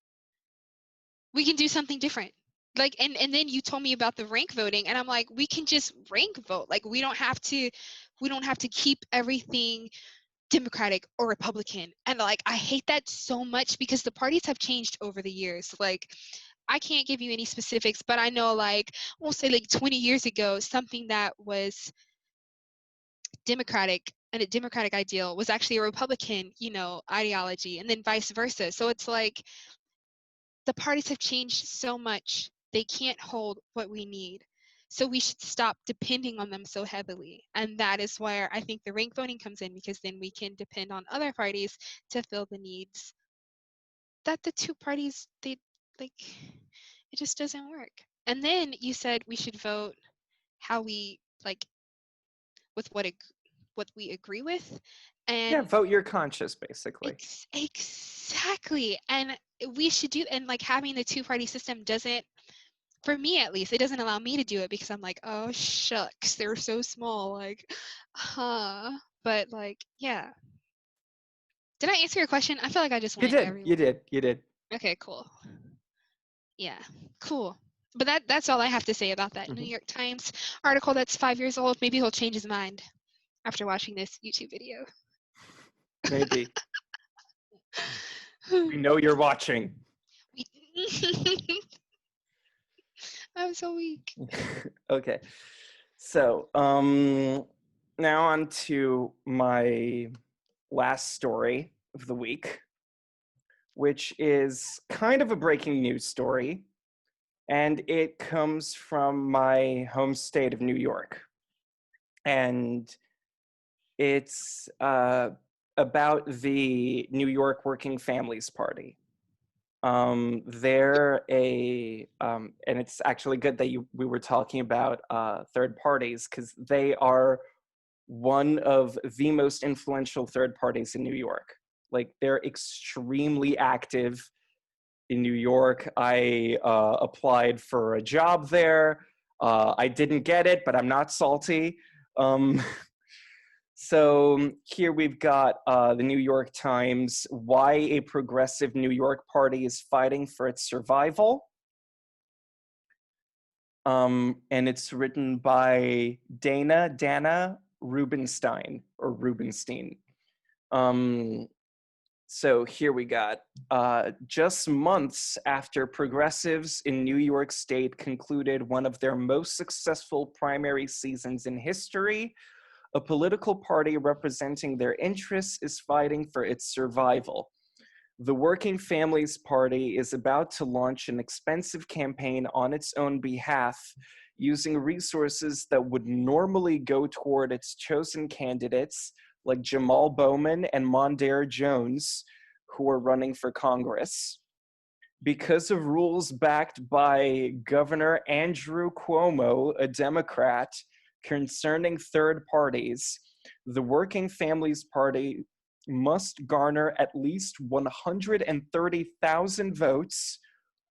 we can do something different. Like, and then you told me about the rank voting, and I'm like, we can just rank vote. Like, we don't have to keep everything Democratic or Republican. And like, I hate that so much because the parties have changed over the years. Like, I can't give you any specifics, but I know, like, we'll say like 20 years ago, something that was Democratic and a Democratic ideal was actually a Republican, ideology, and then vice versa. So it's like the parties have changed so much, they can't hold what we need. So we should stop depending on them so heavily. And that is where I think the rank voting comes in, because then we can depend on other parties to fill the needs that the two parties, they, like, it just doesn't work. And then you said we should vote how we, like, with what we agree with. Yeah, And vote your conscience, basically. exactly. And we should do, and like having the two-party system doesn't, for me at least, it doesn't allow me to do it, because I'm like, oh shucks, they're so small, like, but like, yeah. Did I answer your question? I feel like I just You went did, you everywhere. did, you did. Okay, cool. Yeah, cool. But that's all I have to say about that New Mhm. York Times article that's 5 years old. Maybe he'll change his mind after watching this YouTube video. Maybe. We know you're watching. I'm so weak. Okay. So, now on to my last story of the week, which is kind of a breaking news story, and it comes from my home state of New York. And it's about the New York Working Families Party. They're and it's actually good that we were talking about third parties, because they are one of the most influential third parties in New York. Like, they're extremely active in New York. I applied for a job there. I didn't get it, but I'm not salty. Um, So here we've got the New York Times, why a progressive New York party is fighting for its survival. And it's written by Dana Rubenstein, or Rubenstein. So here we got, just months after progressives in New York State concluded one of their most successful primary seasons in history, a political party representing their interests is fighting for its survival. The Working Families Party is about to launch an expensive campaign on its own behalf, using resources that would normally go toward its chosen candidates, like Jamal Bowman and Mondaire Jones, who are running for Congress. Because of rules backed by Governor Andrew Cuomo, a Democrat, concerning third parties, the Working Families Party must garner at least 130,000 votes,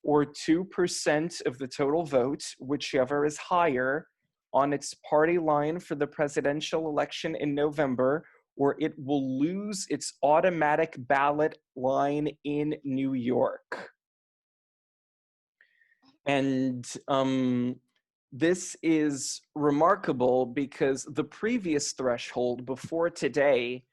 or 2% of the total vote, whichever is higher, on its party line for the presidential election in November, or it will lose its automatic ballot line in New York. And this is remarkable because the previous threshold before today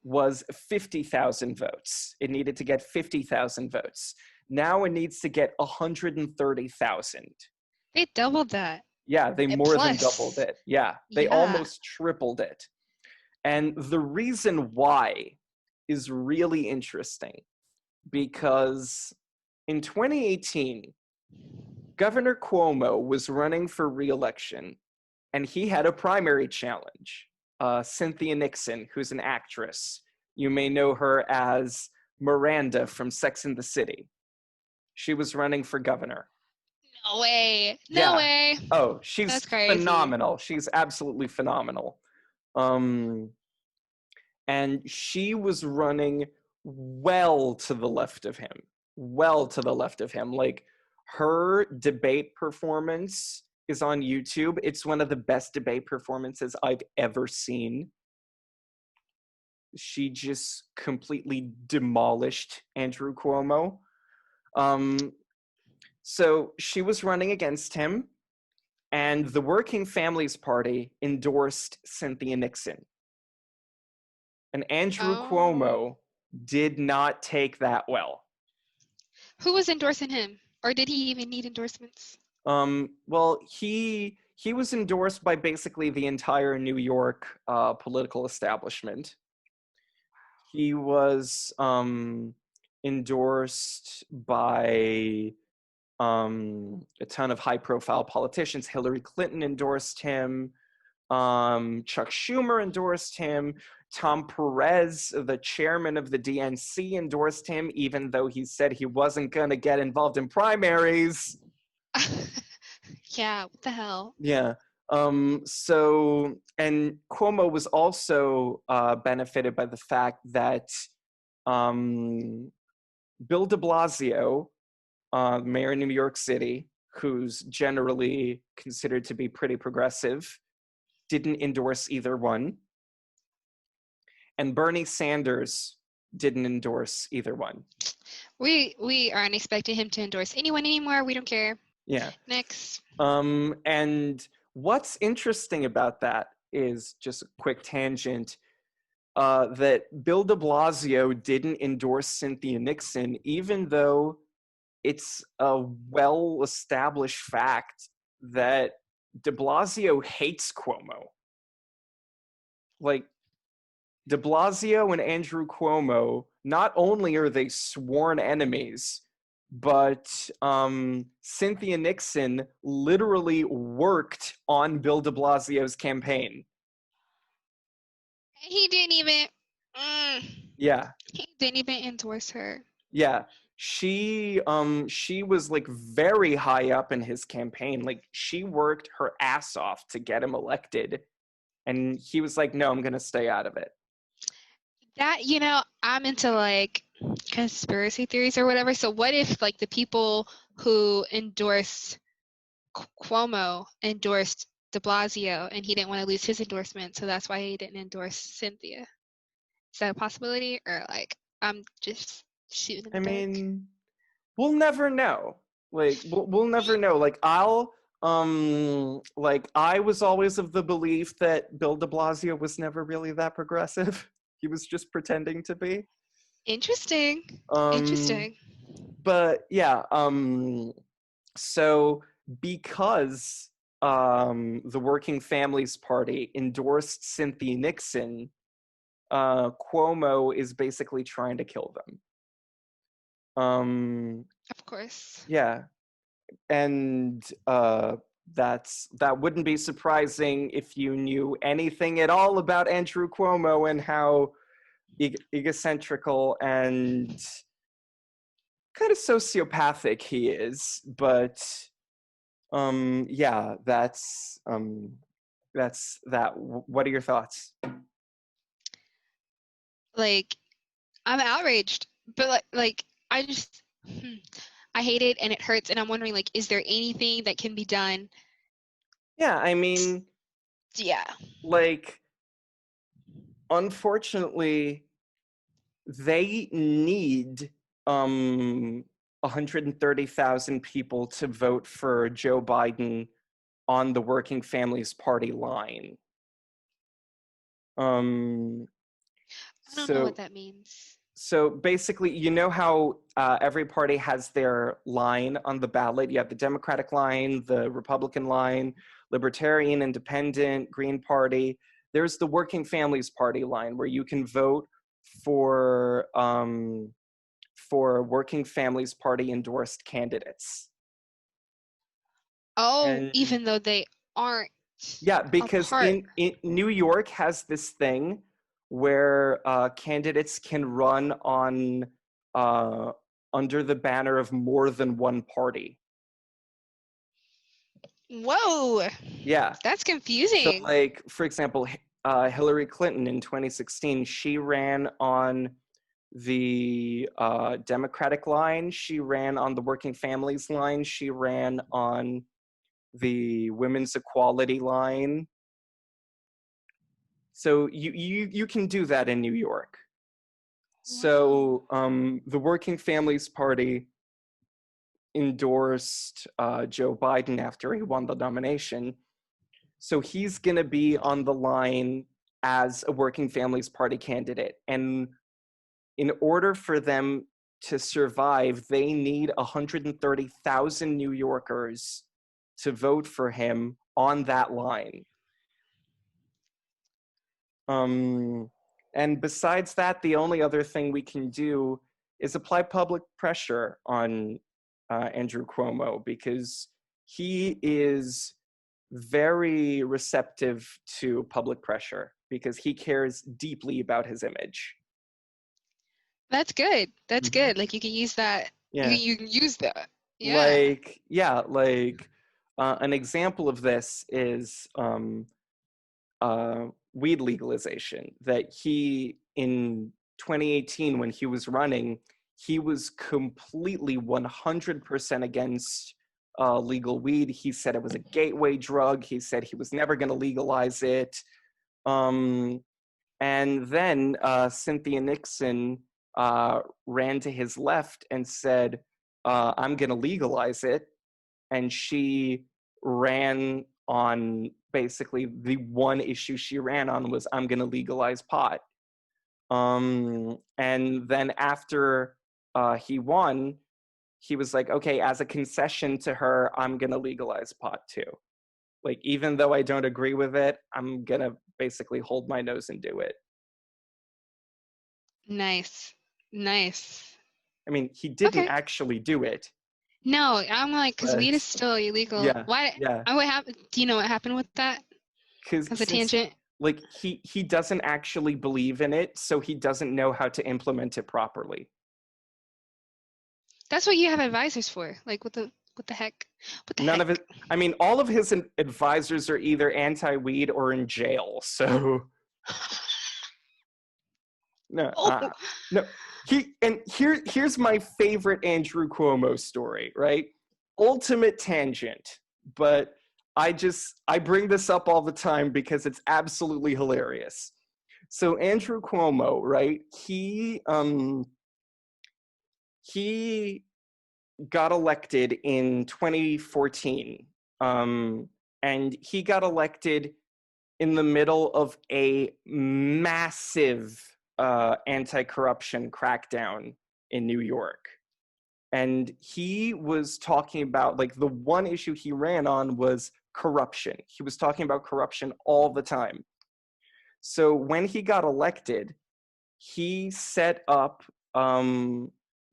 was 50,000 votes. It needed to get 50,000 votes. Now it needs to get 130,000. They doubled that. Yeah, they And more than doubled plus, it. Yeah, they yeah. almost tripled it. And the reason why is really interesting, because in 2018, Governor Cuomo was running for re-election, and he had a primary challenge. Cynthia Nixon, who's an actress. You may know her as Miranda from Sex and the City. She was running for governor. No way. No Yeah. way. Oh, she's That's crazy. phenomenal. She's absolutely phenomenal. Um, and she was running well to the left of him. Well to the left of him. Like, her debate performance is on YouTube. It's one of the best debate performances I've ever seen. She just completely demolished Andrew Cuomo. Um, so she was running against him, and the Working Families Party endorsed Cynthia Nixon. And Andrew Oh. Cuomo did not take that well. Who was endorsing him? Or did he even need endorsements? Well, he was endorsed by basically the entire New York political establishment. He was endorsed by a ton of high-profile politicians. Hillary Clinton endorsed him. Chuck Schumer endorsed him. Tom Perez, the chairman of the DNC, endorsed him, even though he said he wasn't going to get involved in primaries. Yeah, what the hell? Yeah. So, and Cuomo was also benefited by the fact that um, Bill de Blasio, mayor of New York City, who's generally considered to be pretty progressive, didn't endorse either one. And Bernie Sanders didn't endorse either one. We aren't expecting him to endorse anyone anymore. We don't care. Yeah. Next. And what's interesting about that is, just a quick tangent, that Bill de Blasio didn't endorse Cynthia Nixon, even though it's a well-established fact that de Blasio hates Cuomo. Like, de Blasio and Andrew Cuomo, not only are they sworn enemies, but Cynthia Nixon literally worked on Bill de Blasio's campaign. He didn't even. Mm, Yeah, he didn't even endorse her. yeah. She was like very high up in his campaign. Like, she worked her ass off to get him elected, and he was like, "No, I'm gonna stay out of it." That, I'm into like conspiracy theories or whatever. So what if like the people who endorsed Cuomo endorsed de Blasio and he didn't want to lose his endorsement, so that's why he didn't endorse Cynthia? Is that a possibility? Or like I'm just shooting in I the dark? mean, we'll never know. Like, we'll never know. Like, I was always of the belief that Bill de Blasio was never really that progressive. He was just pretending to be. Interesting. Um, Interesting. but yeah, so because the Working Families Party endorsed Cynthia Nixon, Cuomo is basically trying to kill them. Of course. Yeah, and that wouldn't be surprising if you knew anything at all about Andrew Cuomo and how egocentrical and kind of sociopathic he is. But yeah, that's that. What are your thoughts? Like I'm outraged, but like I just I hate it and it hurts and I'm wondering like is there anything that can be done? Yeah, I mean, Yeah. like, unfortunately, they need 130,000 people to vote for Joe Biden on the Working Families Party line. Um, I don't know what so that means. so basically, you know how every party has their line on the ballot. You have the Democratic line, the Republican line, Libertarian, Independent, Green Party. There's the Working Families Party line where you can vote for Working Families Party endorsed candidates. Oh, And even though they aren't yeah, a because part. in New York has this thing where candidates can run on uh, under the banner of more than one party. Whoa, Yeah. that's So, confusing. like, for example, Hillary Clinton in 2016, she ran on the Democratic line, she ran on the working families line, she ran on the women's equality line. So you can do that in New York. Wow. So the Working Families Party endorsed Joe Biden after he won the nomination. So he's going to be on the line as a Working Families Party candidate. And in order for them to survive, they need 130,000 New Yorkers to vote for him on that line. And besides that, the only other thing we can do is apply public pressure on Andrew Cuomo, because he is very receptive to public pressure because he cares deeply about his image. That's good. That's Mm-hmm. good. Like you can use that. Yeah. You can use that. Yeah. An example of this is weed legalization, that he, in 2018, when he was running, he was completely 100% against legal weed. He said it was a gateway drug. He said he was never going to legalize it. And then Cynthia Nixon ran to his left and said, I'm going to legalize it. And she ran on, basically the one issue she ran on was, I'm going to legalize pot. And then after he won, he was like, okay, as a concession to her, I'm going to legalize pot too. Like, even though I don't agree with it, I'm going to basically hold my nose and do it. Nice. Nice. I mean, he didn't Okay. actually do it. No, I'm like, because weed But is still illegal. yeah, Why? yeah. What happened? Do you know what happened with that? Because As a since, tangent. like, he doesn't actually believe in it, so he doesn't know how to implement it properly. That's what you have advisors for. Like, what the heck? What the None heck? of it. I mean, all of his advisors are either anti-weed or in jail. So no, Oh, no. Here's my favorite Andrew Cuomo story. Right, ultimate tangent, but I bring this up all the time because it's absolutely hilarious. So Andrew Cuomo, right? He got elected in 2014, and he got elected in the middle of a massive anti-corruption crackdown in New York. And he was talking about, like, the one issue he ran on was corruption. He was talking about corruption all the time. So when he got elected, he set up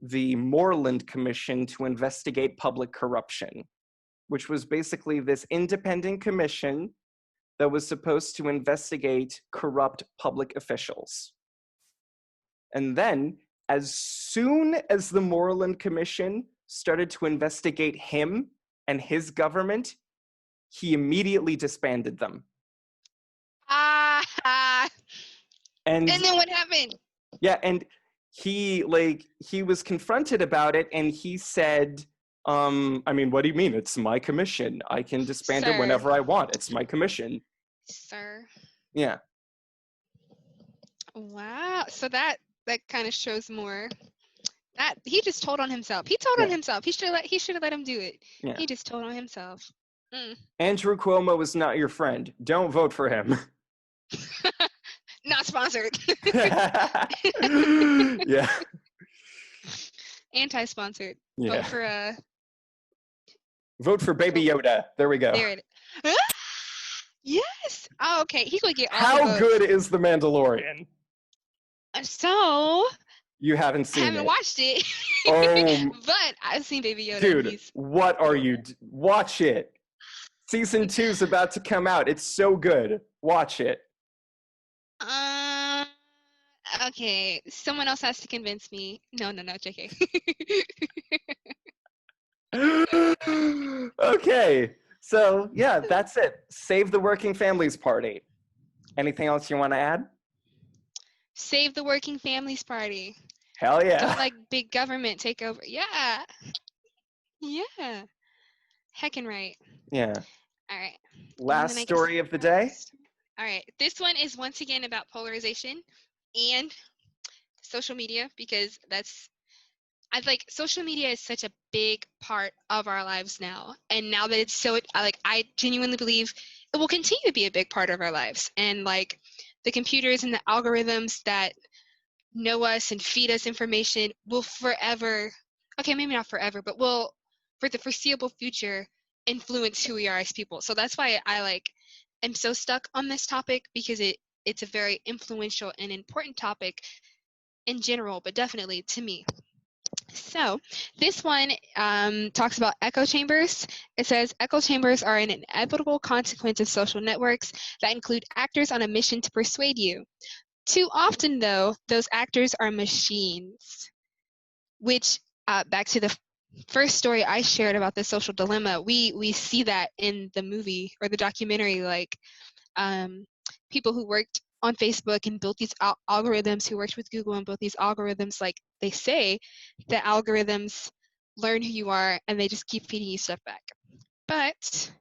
the Moreland Commission to investigate public corruption, which was basically this independent commission that was supposed to investigate corrupt public officials. And then, as soon as the Moreland Commission started to investigate him and his government, he immediately disbanded them. And then what happened? Yeah, and he was confronted about it, and he said, I mean, what do you mean? It's my commission. I can disband it whenever I want. It's my commission. Sir. Yeah. Wow. So that kind of shows more that he just told on himself. He told on himself. He should have let him do it. Yeah. He just told on himself. Andrew Cuomo is not your friend. Don't vote for him. Not sponsored. Yeah. Anti-sponsored. Yeah. Vote for Baby Yoda. There we go. There it is. Yes. Oh, okay. He could get all How the votes. good is The Mandalorian? So you haven't seen it. I haven't watched it. Oh, but I've seen Baby Yoda. Dude, what are you? Watch it. Season 2 is about to come out. It's so good. Watch it. Okay. Someone else has to convince me. No, JK. Okay. So yeah, that's it. Save the working families party. Anything else you want to add? Save the working families party. Hell yeah. Don't like big government take over. Yeah. Yeah. Heckin' right. Yeah. All right. And Last then I guess story of the day. all right. This one is once again about polarization and social media, because I like social media is such a big part of our lives now. And now that it's so I genuinely believe it will continue to be a big part of our lives. And like the computers and the algorithms that know us and feed us information will forever, okay, maybe not forever, but will for the foreseeable future influence who we are as people. So that's why I am so stuck on this topic, because it's a very influential and important topic in general, but definitely to me. So this one talks about echo chambers. It says echo chambers are an inevitable consequence of social networks that include actors on a mission to persuade you. Too often, though, those actors are machines, which back to the first story I shared about the social dilemma, we see that in the movie or the documentary, like people who worked on Facebook and built these algorithms, who worked with Google and built these algorithms, like they say, the algorithms learn who you are and they just keep feeding you stuff back. But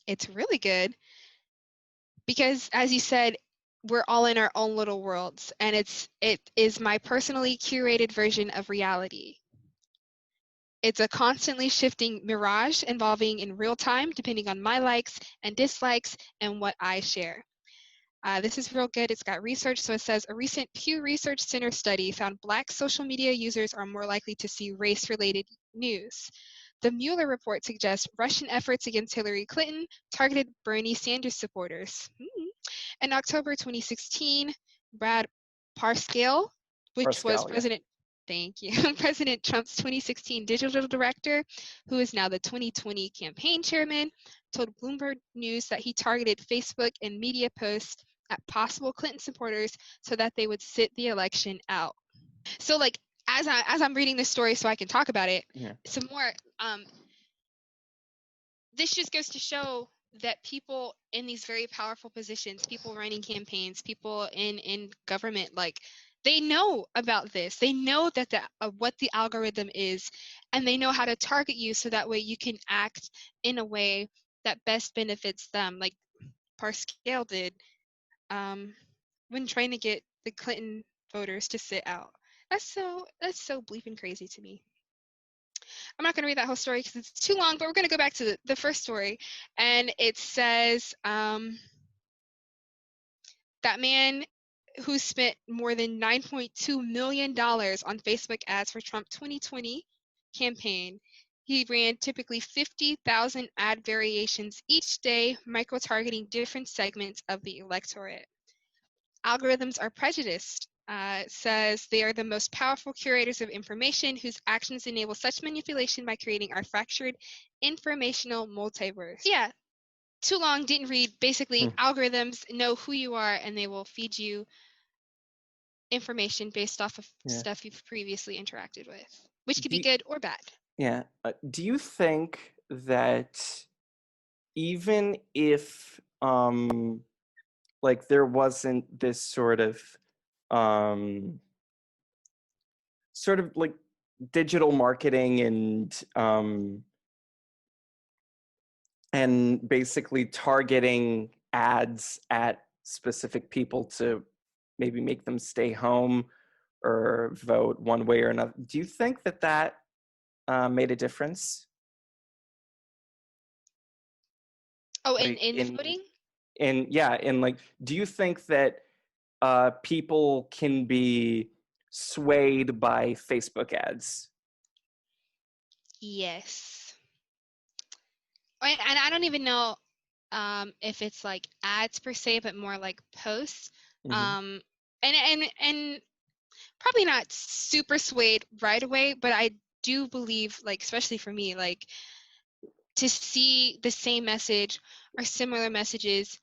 it's really good because, as you said, we're all in our own little worlds, and it is my personally curated version of reality. It's a constantly shifting mirage evolving in real time, depending on my likes and dislikes and what I share. This is real good. It's got research. So it says a recent Pew Research Center study found Black social media users are more likely to see race-related news. The Mueller report suggests Russian efforts against Hillary Clinton targeted Bernie Sanders supporters. In October 2016, Brad Parscale, which was President President Trump's 2016 digital director, who is now the 2020 campaign chairman, told Bloomberg News that he targeted Facebook and media posts at possible Clinton supporters so that they would sit the election out. So like as I'm reading this story so I can talk about it, some more this just goes to show that people in these very powerful positions, people running campaigns, people in government, like they know about this. They know that what the algorithm is, and they know how to target you so that way you can act in a way that best benefits them, like Parscale did when trying to get the Clinton voters to sit out. That's so bleeping crazy to me. I'm not going to read that whole story because it's too long, but we're going to go back to the first story. And it says that man who spent more than $9.2 million on Facebook ads for Trump 2020 campaign. He ran typically 50,000 ad variations each day, micro-targeting different segments of the electorate. Algorithms are prejudiced. Says they are the most powerful curators of information whose actions enable such manipulation by creating our fractured informational multiverse. Yeah, too long, didn't read. Basically, algorithms know who you are and they will feed you information based off of stuff you've previously interacted with, which could be good or bad. Yeah. Do you think that even if like there wasn't this sort of like digital marketing and basically targeting ads at specific people to maybe make them stay home or vote one way or another, do you think that made a difference? Oh, like in voting? And like, do you think that people can be swayed by Facebook ads? Yes. And I don't even know if it's like ads per se, but more like posts. And probably not super swayed right away, but I do believe, like, especially for me, like, to see the same message or similar messages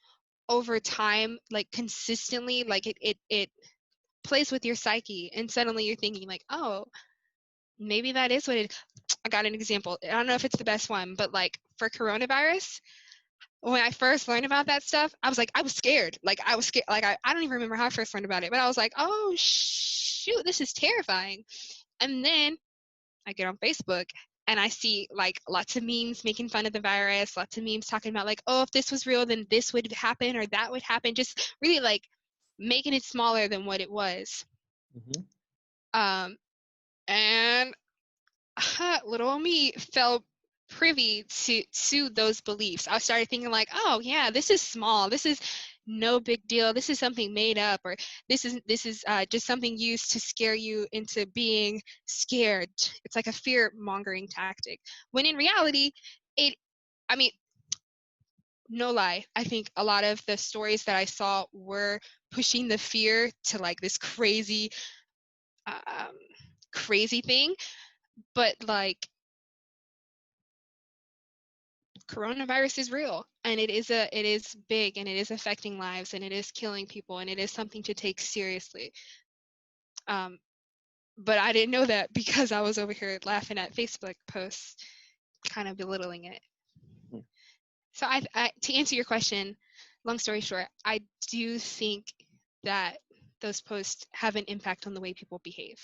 over time, like consistently, like it plays with your psyche, and suddenly you're thinking like, oh, maybe that is what it is. I got an example. I don't know if it's the best one, but like for coronavirus, when I first learned about that stuff, I was scared. Like I was scared. Like I don't even remember how I first learned about it, but I was like, oh shoot, this is terrifying. And then I get on Facebook and I see like lots of memes making fun of the virus, lots of memes talking about like, oh, if this was real, then this would happen or that would happen. Just really like making it smaller than what it was. Mm-hmm. And little old me fell privy to those beliefs. I started thinking like, oh yeah, this is small. This is no big deal. This is something made up, or this is just something used to scare you into being scared. It's like a fear mongering tactic. When in reality, I mean, no lie, I think a lot of the stories that I saw were pushing the fear to like this crazy, crazy thing. But like coronavirus is real, and it is big, and it is affecting lives, and it is killing people, and it is something to take seriously. But I didn't know that because I was over here laughing at Facebook posts, kind of belittling it. So I to answer your question, long story short, I do think that those posts have an impact on the way people behave.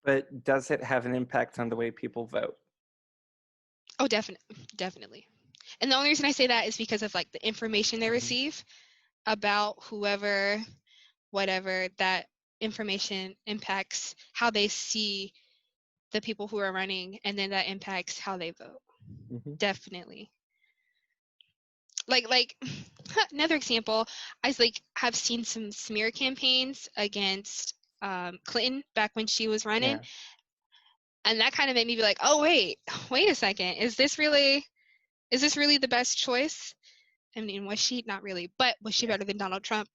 But does it have an impact on the way people vote? Oh, definitely. And the only reason I say that is because of like the information they Mm-hmm. receive about whoever, whatever, that information impacts how they see the people who are running, and then that impacts how they vote. Mm-hmm. Definitely. Like another example, I like have seen some smear campaigns against Clinton back when she was running, Yeah. and that kind of made me be like, oh wait a second, is this really the best choice? I mean, was she? Not really, but was she better than Donald Trump?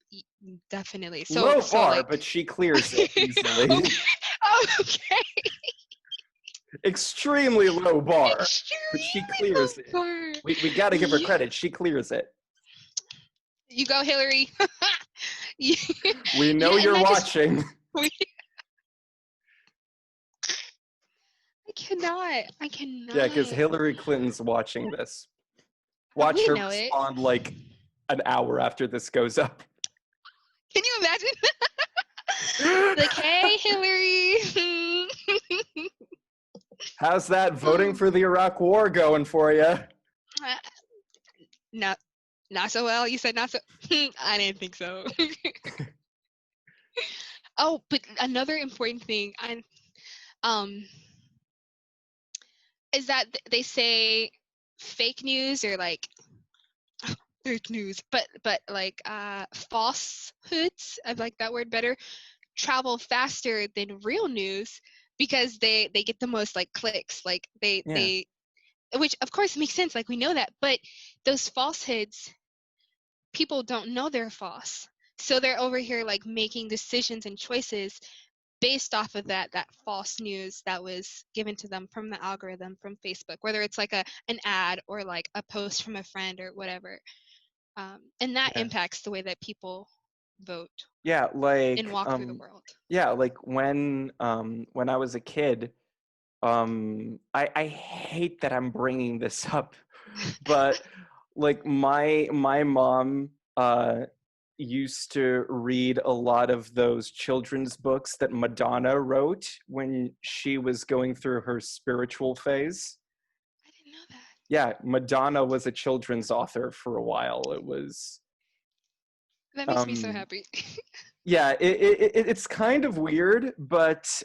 Definitely. So Low bar, like but she clears it easily. okay. Oh, okay. Extremely low bar, but she Extremely clears low it. bar. We got to give her credit. She clears it. You go, Hillary. We know Yeah, and you're that just watching. I cannot. Yeah, because Hillary Clinton's watching this. Oh, Watch we her know it. respond like an hour after this goes up. Can you imagine? Like, hey, Hillary. How's that voting for the Iraq War going for you? Not so well. You said not so. I didn't think so. Oh, but another important thing, is that they say fake news or like fake news, but like falsehoods. I like that word better. Travel faster than real news because they get the most like clicks. Like they which of course makes sense. Like we know that, but those falsehoods, people don't know they're false. So they're over here like making decisions and choices based off of that false news that was given to them from the algorithm from Facebook, whether it's like an ad or like a post from a friend or whatever. And that impacts the way that people vote. Yeah, like and walk through the world. Yeah, like when I was a kid, I hate that I'm bringing this up, but like my mom used to read a lot of those children's books that Madonna wrote when she was going through her spiritual phase. I didn't know that. Yeah, Madonna was a children's author for a while. It was That makes me so happy. yeah, it's kind of weird, but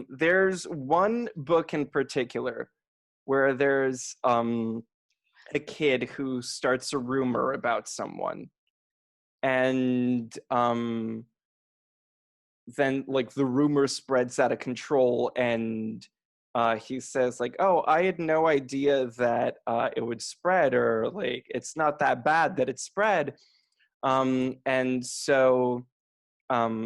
there's one book in particular where there's a kid who starts a rumor about someone, and then like the rumor spreads out of control, and he says like, oh, I had no idea that it would spread, or like it's not that bad that it spread. And so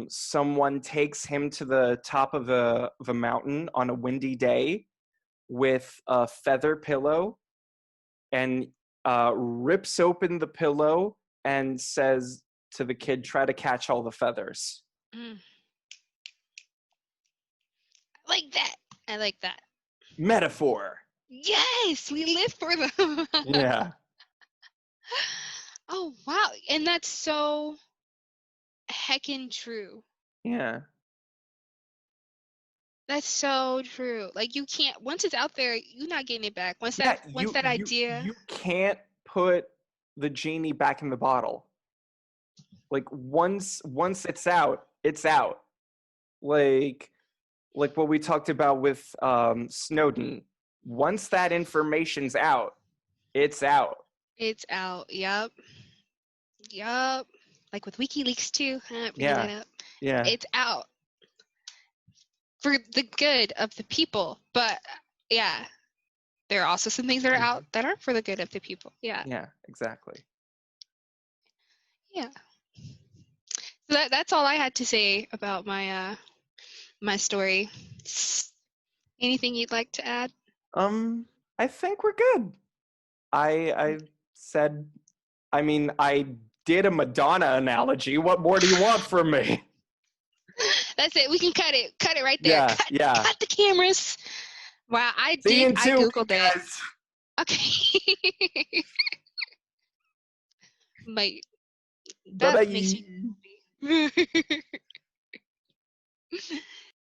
someone takes him to the top of a mountain on a windy day with a feather pillow, and rips open the pillow and says to the kid, try to catch all the feathers. I like that. Metaphor. Yes, we live for them. Yeah. Oh, wow. And that's so heckin' true. Yeah. That's so true. Like, you can't, once it's out there, you're not getting it back. Once Yeah, that idea, you can't put the genie back in the bottle. Like once it's out, it's out. Like what we talked about with Snowden. Once that information's out, it's out. it's out. Yup. Yup. Like with WikiLeaks too. Bringing Yeah. that up. Yeah. It's out for the good of the people. But yeah, there are also some things that are out that aren't for the good of the people. Yeah. Yeah, exactly. Yeah. So that's all I had to say about my my story. Anything you'd like to add? I think we're good. I said, I mean, I did a Madonna analogy. What more do you want from me? That's it. We can cut it. Cut it right there. Yeah, yeah. Cut the cameras. Wow, I See you in I 2 weeks, googled it. guys. Okay. But that Bye-bye. makes me